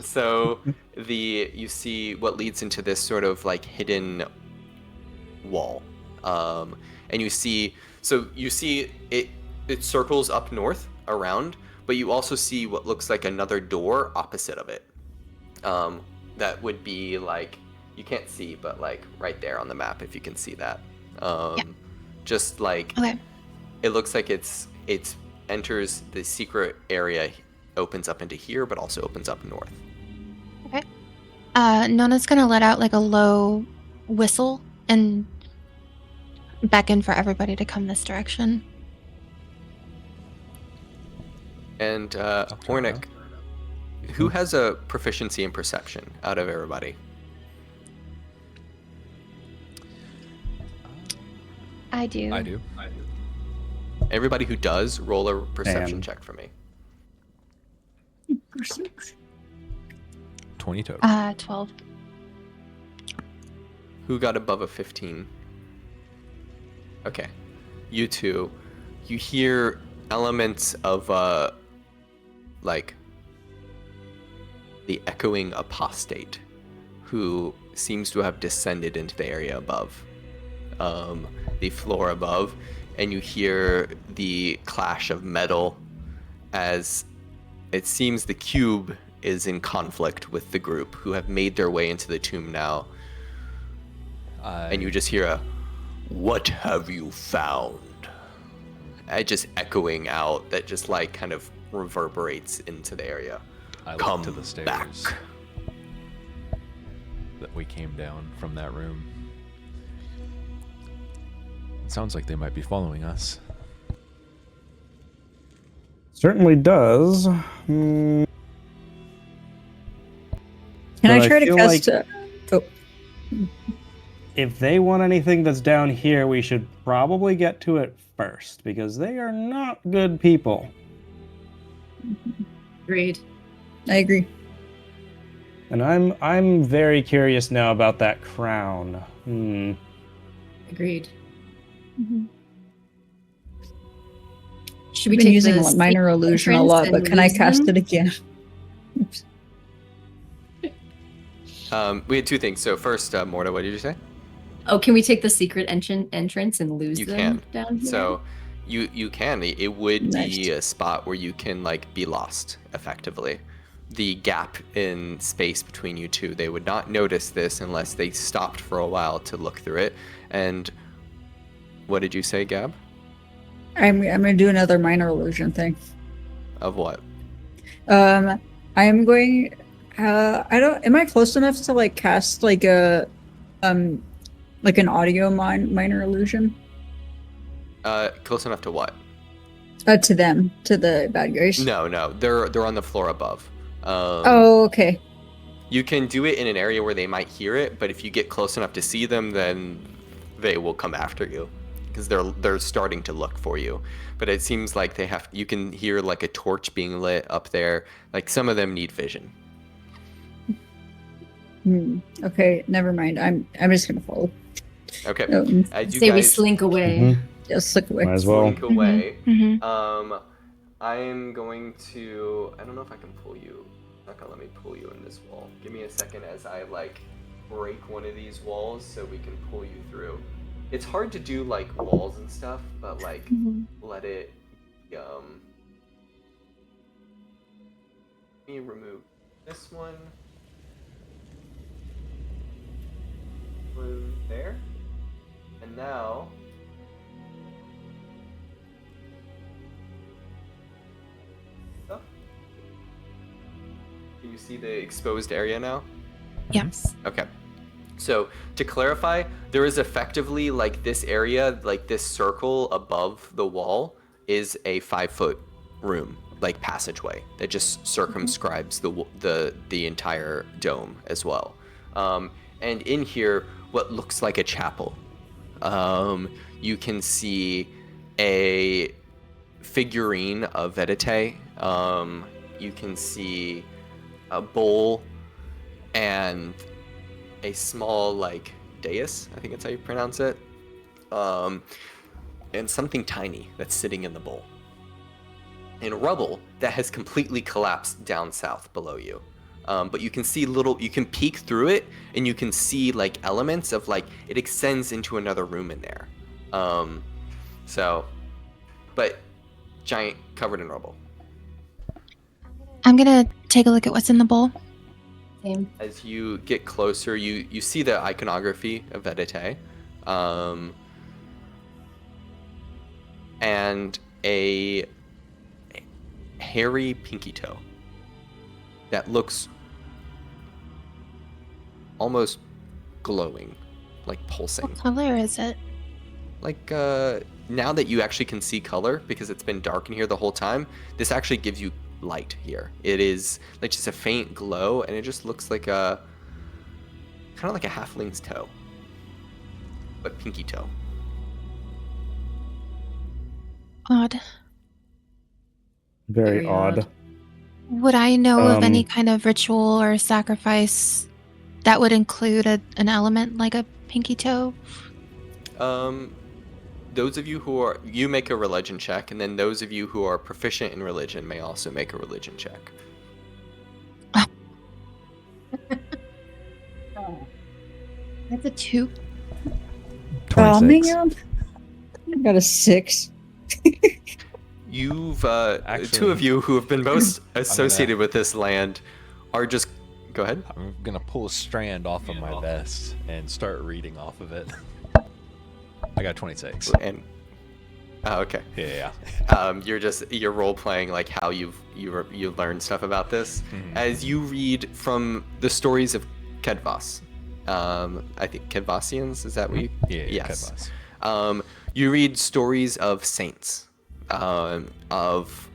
So you see what leads into this sort of like hidden wall, and you see it circles up north around, but you also see what looks like another door opposite of it. That would be like, you can't see, but like right there on the map, if you can see that. Just like, Okay. it looks like it enters the secret area, opens up into here, but also opens up north. Okay. Nona's going to let out like a low whistle and beckon for everybody to come this direction. And Ornick, who has a proficiency in perception out of everybody? I do. I do. Everybody who does, roll a perception Damn. check for me. 20 total. 12. Who got above a 15? Okay. You two, you hear elements of like the echoing apostate who seems to have descended into the area above, the floor above, and you hear the clash of metal as it seems the cube is in conflict with the group who have made their way into the tomb now. And you just hear a, "What have you found?" Just echoing out that just like kind of reverberates into the area. I Come look to the stairs back. that we came down from that room. It sounds like they might be following us. Certainly does. Can But I I try to feel cast? If they want anything that's down here, we should probably get to it first, because they are not good people. Agreed. I agree. And I'm very curious now about that crown. Agreed. Mm-hmm. Should I've we been take using the minor secret illusion a entrance lot, and but can I lose cast them? it again? Oops. We had two things. So first, Morta, what did you say? Oh, can we take the secret entrance and lose You them can. down here? So you can. It would be Nice. a spot where you can like be lost effectively. The gap in space between you two, they would not notice this unless they stopped for a while to look through it. And what did you say, Gab? I'm gonna do another minor illusion thing. Of what? I'm going. I don't. Am I close enough to like cast like a, like an audio minor illusion? Close enough to what? To them, to the bad guys. No, they're on the floor above. Oh, okay. You can do it in an area where they might hear it, but if you get close enough to see them, then they will come after you. because they're starting to look for you. But it seems like you can hear like a torch being lit up there. Like some of them need vision. Okay, never mind. I'm just gonna follow. Okay. As you Say we guys slink away. Mhm. Just slip away. Might as well. slink away, Mm-hmm. I'm going to. I don't know if I can pull you. It's not gonna let me pull you in this wall. Give me a second as I like break one of these walls so we can pull you through. It's hard to do like walls and stuff, but like let it. Let me remove this one. Blue there, and now. Can you see the exposed area now? Yes. Okay. So to clarify, there is effectively like this area, like this circle above the wall is a 5-foot room, like passageway that just circumscribes the entire dome as well. And in here, what looks like a chapel. You can see a figurine of Vedite. You can see a bowl and a small like dais, I think that's how you pronounce it, and something tiny that's sitting in the bowl, and rubble that has completely collapsed down south below you. But you can see you can peek through it and you can see like elements of like it extends into another room in there. But giant covered in rubble. I'm gonna take a look at what's in the bowl. Same. As you get closer, you see the iconography of Vedite, and a hairy pinky toe that looks almost glowing, like pulsing. What color is it? Like now that you actually can see color because it's been dark in here the whole time, this actually gives you light here. It is like just a faint glow, and it just looks like a kind of like a halfling's toe, but pinky toe. Odd. Very Very odd. odd. Would I know of any Um, kind of ritual or sacrifice that would include an element like a pinky toe? Those of you you make a religion check, and then those of you who are proficient in religion may also make a religion check. That's a 2. 26. Oh man, I got a 6. You've Actually, two of you who have been most associated with this land are just. Go ahead. I'm gonna pull a strand off of my vest and start reading off of it. I got 26. And okay. Yeah. You're role playing like how you learned stuff about this as you read from the stories of Kedvas. I think Kedvasians, is that what you? Yeah. Yes. You read stories of saints, of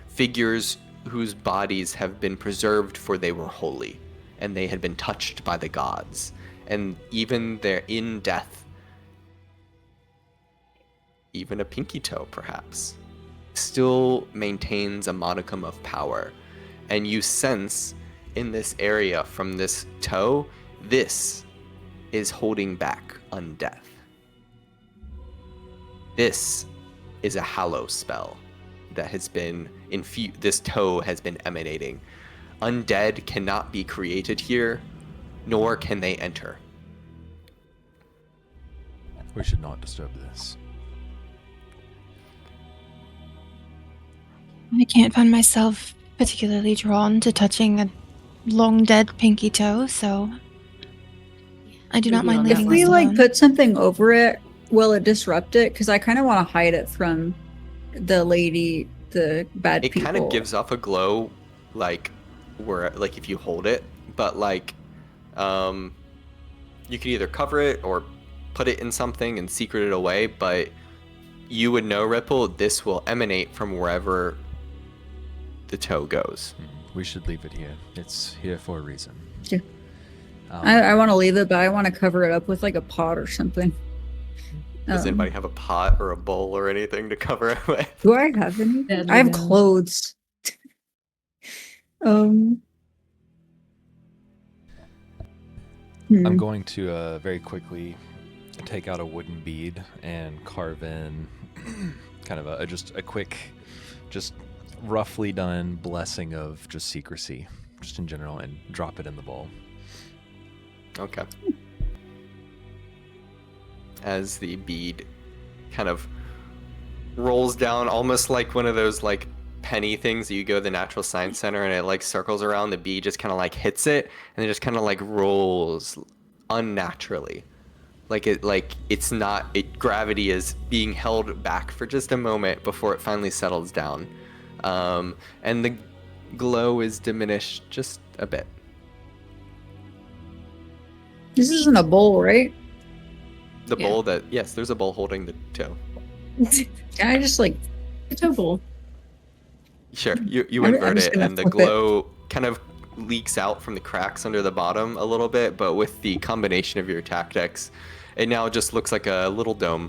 figures whose bodies have been preserved for they were holy, and they had been touched by the gods, and even in death, even a pinky toe perhaps, still maintains a modicum of power. And you sense in this area from this toe, this is holding back undeath. This is a hallow spell that has been infused. This toe has been emanating. Undead cannot be created here, nor can they enter. We should not disturb this. I can't find myself particularly drawn to touching a long dead pinky toe, so I do not Maybe mind on that leaving If one. this we like alone. put something over it, will it disrupt it? Because I kind of want to hide it from the lady, the bad It people. kind of gives off a glow, like if you hold it, but like, you can either cover it or put it in something and secret it away. But you would know, Ripple, this will emanate from wherever the toe goes. We should leave it here. It's here for a reason. Yeah. I want to leave it, but I want to cover it up with like a pot or something. Does anybody have a pot or a bowl or anything to cover it with? Do I have any? Sadly, I have no. clothes. um. I'm going to very quickly take out a wooden bead and carve in kind of just a quick, just roughly done blessing of just secrecy, just in general, and drop it in the bowl. Okay. As the bead kind of rolls down, almost like one of those like penny things that you go to the Natural Science Center and it like circles around, the bead just kind of like hits it and it just kind of like rolls unnaturally. Like it's not, gravity is being held back for just a moment before it finally settles down. And the glow is diminished just a bit. This isn't a bowl, right? The Yeah. bowl that, yes, there's a bowl holding the toe. Can I just like A toe bowl. Sure, you I'm invert just it gonna and the flip it. glow kind of leaks out from the cracks under the bottom a little bit, but with the combination of your tactics, it now just looks like a little dome.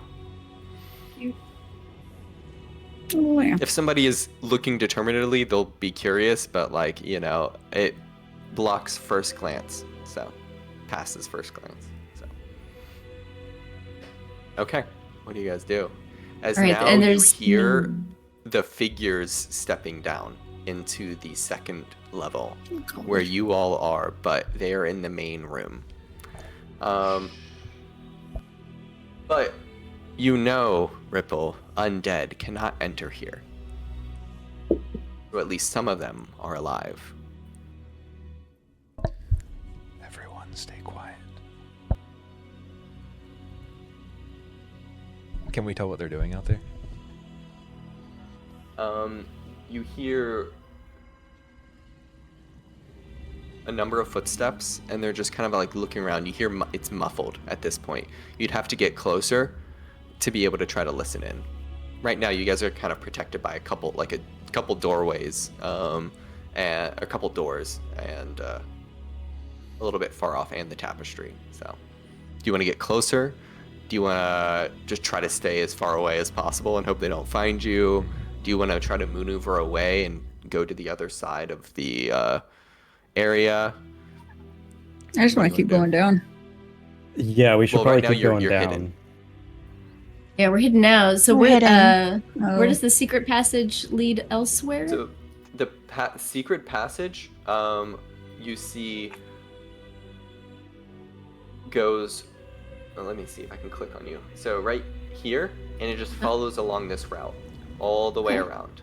oh, yeah. If somebody is looking determinedly, they'll be curious, but like, you know, it blocks first glance, so passes first glance. So okay, what do you guys do? As All right, now and you there's hear no- the figures stepping down into the second level where you all are, but they are in the main room. But you know, Ripple, undead cannot enter here. Or at least some of them are alive. Everyone stay quiet. Can we tell what they're doing out there? You hear a number of footsteps, and they're just kind of like looking around. You hear it's muffled at this point. You'd have to get closer to be able to try to listen in. Right now, you guys are kind of protected by a couple doorways, and a couple doors, and a little bit far off, and the tapestry. So, do you want to get closer? Do you want to just try to stay as far away as possible and hope they don't find you? Do you want to try to maneuver away and go to the other side of the area? I just What want do to you keep wanna going down. Yeah, we should Well, right probably now keep you're- going you're down. hidden. Yeah, we're hidden now. So We're what? hidden. Oh. Where does the secret passage lead elsewhere? So the secret passage, you see, goes. Well, let me see if I can click on you. So right here, and it just follows along this route all the way Okay. around.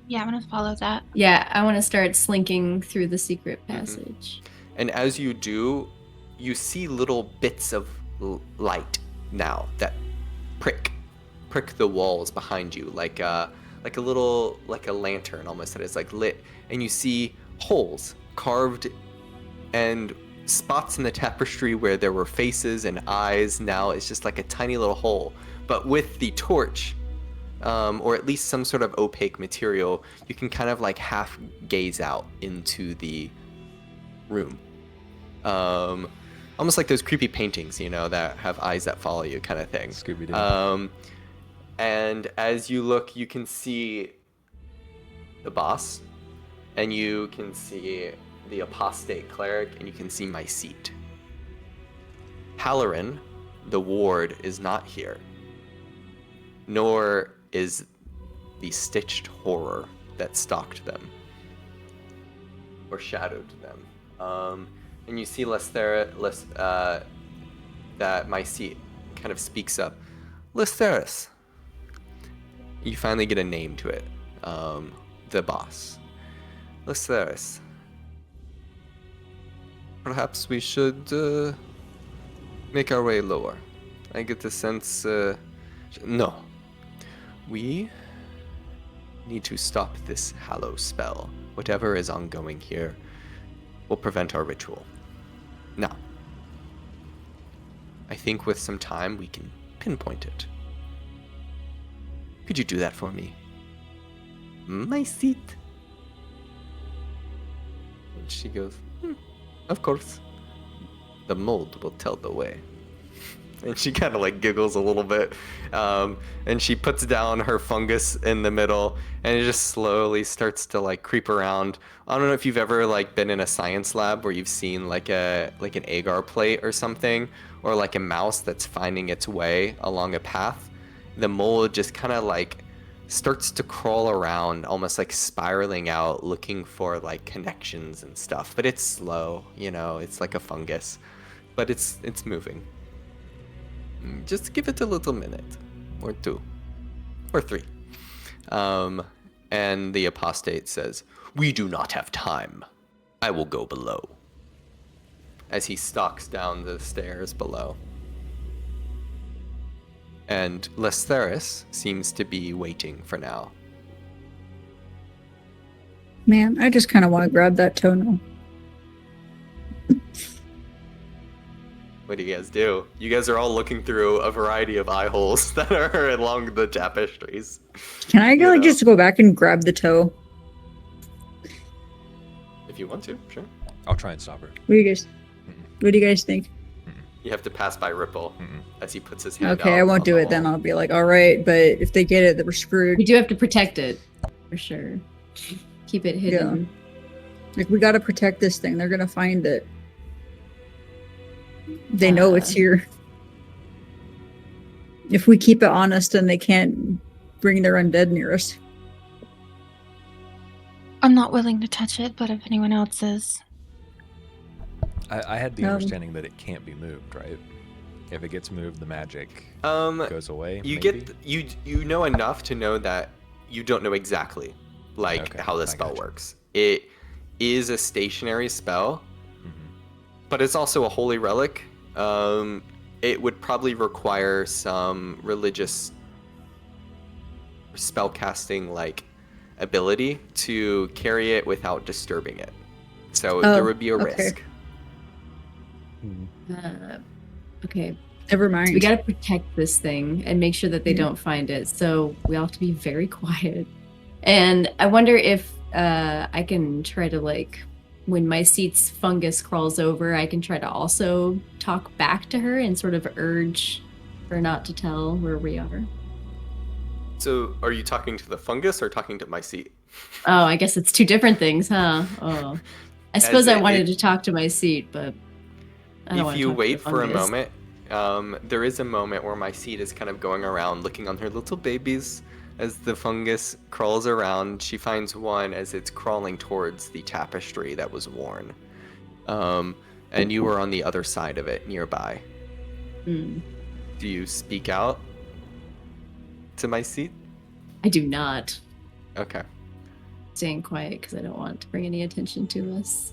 Yeah, I'm gonna follow that. Yeah, I want to start slinking through the secret passage. And as you do, you see little bits of light now that prick the walls behind you, like a little, like a lantern almost that is like lit, and you see holes carved and spots in the tapestry where there were faces and eyes. Now it's just like a tiny little hole, but with the torch, or at least some sort of opaque material, you can kind of like half gaze out into the room. Almost like those creepy paintings, you know, that have eyes that follow you kind of thing. Scooby-Doo. And as you look, you can see the boss, and you can see the apostate cleric, and you can see my seat. Halloran, the ward, is not here, nor is the stitched horror that stalked them or shadowed them. And you see that my seat kind of speaks up. Lysteris. You finally get a name to it. The boss. Lysteris. Perhaps we should make our way lower. I get the sense... no. We need to stop this hallow spell. Whatever is ongoing here will prevent our ritual. Now, I think with some time we can pinpoint it. Could you do that for me? My seat. And she goes, of course. The mold will tell the way. And she kind of like giggles a little bit. And she puts down her fungus in the middle, and it just slowly starts to like creep around. I don't know if you've ever like been in a science lab where you've seen like an agar plate or something, or like a mouse that's finding its way along a path. The mold just kind of like starts to crawl around, almost like spiraling out, looking for like connections and stuff. But it's slow, you know, it's like a fungus, but it's moving. Just give it a little minute, or 2, or 3. And the apostate says, "We do not have time. I will go below." As he stalks down the stairs below. And Lestheris seems to be waiting for now. Man, I just kind of want to grab that toenail. What do you guys do? You guys are all looking through a variety of eye holes that are along the tapestries. Can I go, You like, know. just go back and grab the toe? If you want to, sure. I'll try and stop her. What do you guys think? You have to pass by Ripple as he puts his hand out. Okay, I won't on do the it then. wall. I'll be like, all right, but if they get it, then we're screwed. We do have to protect it, for sure. Keep it hidden. Like, we gotta protect this thing. They're gonna find it. They know it's here. If we keep it honest, then they can't bring their undead near us. I'm not willing to touch it, but if anyone else is. I had the understanding that it can't be moved, right? If it gets moved, the magic goes away. You maybe? you know enough to know that you don't know exactly like Okay, how the I spell gotcha. works. It is a stationary spell, but it's also a holy relic. It would probably require some religious spellcasting like ability to carry it without disturbing it. So there would be a okay. risk. Okay, Never mind. so we gotta protect this thing and make sure that they don't find it. So we all have to be very quiet. And I wonder if I can try to, like, when my seat's fungus crawls over, I can try to also talk back to her and sort of urge her not to tell where we are. So are you talking to the fungus or talking to my seat? Oh, I guess it's two different things, huh? Oh, I suppose I wanted to talk to my seat, but I don't If want to you talk to wait the for a fungus. moment, there is a moment where my seat is kind of going around looking on her little babies as the fungus crawls around. She finds one as it's crawling towards the tapestry that was worn. And you were on the other side of it, nearby. Hmm. Do you speak out to my seat? I do not. Okay. Staying quiet because I don't want to bring any attention to us.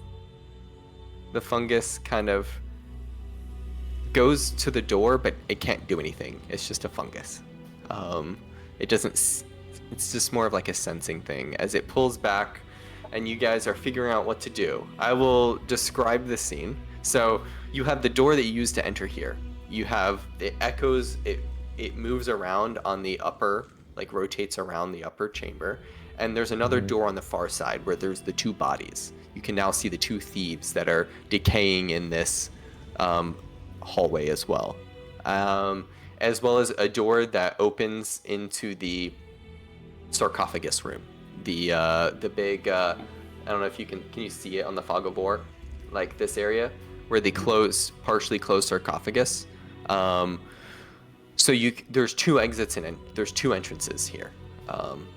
The fungus kind of goes to the door, but it can't do anything. It's just a fungus. It doesn't. It's just more of like a sensing thing. As it pulls back, and you guys are figuring out what to do. I will describe the scene. So you have the door that you use to enter here. You have it echoes. It moves around on the upper, like rotates around the upper chamber. And there's another door on the far side where there's the two bodies. You can now see the two thieves that are decaying in this hallway as well. As well as a door that opens into the sarcophagus room. The big, I don't know if you can you see it on the fog of war? Like this area where they partially closed sarcophagus. So there's two exits in it. There's two entrances here.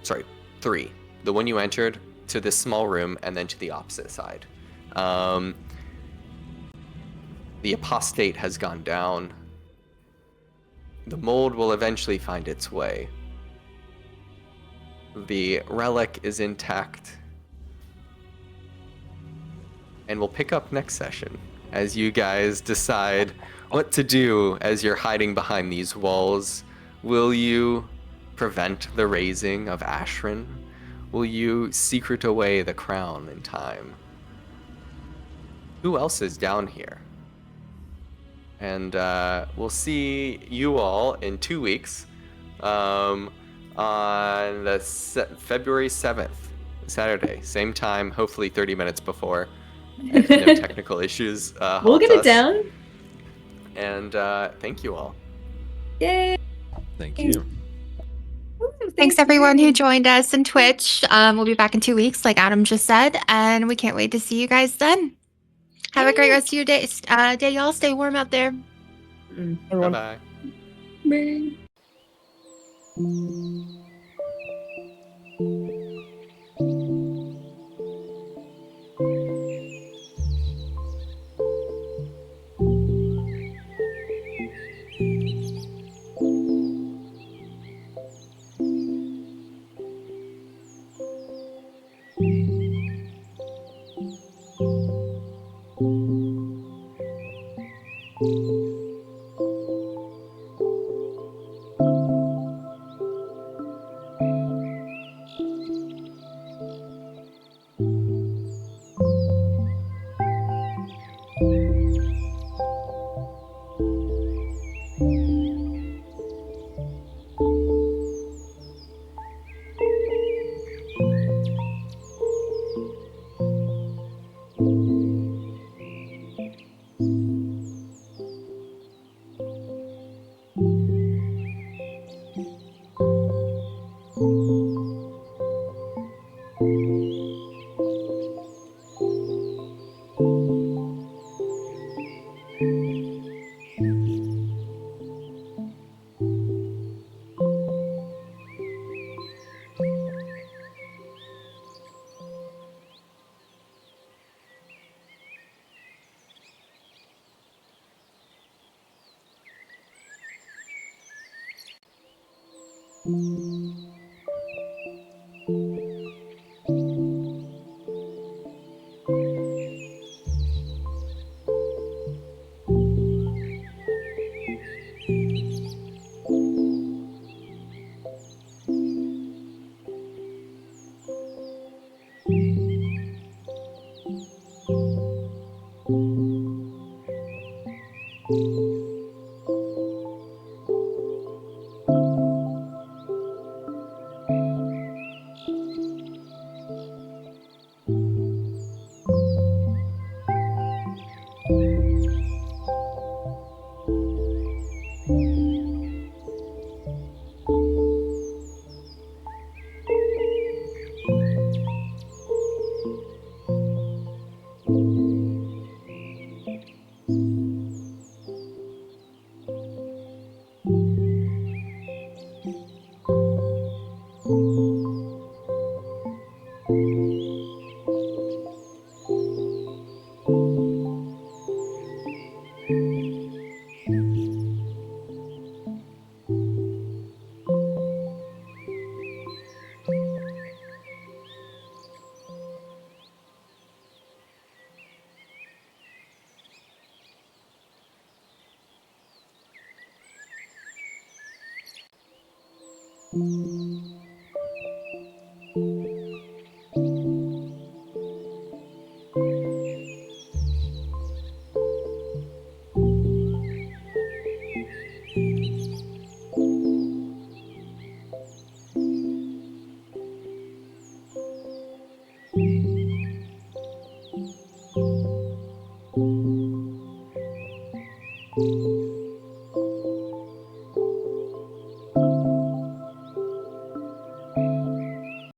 Sorry, 3. The one you entered, to this small room, and then to the opposite side. The apostate has gone down. The mold will eventually find its way. The relic is intact. And we'll pick up next session as you guys decide what to do as you're hiding behind these walls. Will you prevent the raising of Ashran? Will you secret away the crown in time? Who else is down here? And we'll see you all in 2 weeks on the February 7th, Saturday. Same time, hopefully 30 minutes before. If no technical issues We'll haunt get it us. down. And thank you all. Yay! Thank you. Woo, Thanks thank everyone you. who joined us in Twitch. We'll be back in 2 weeks, like Adam just said, and we can't wait to see you guys then. Have a great rest of your day. Y'all. Stay warm out there. Mm. Bye Everyone. bye. Bye.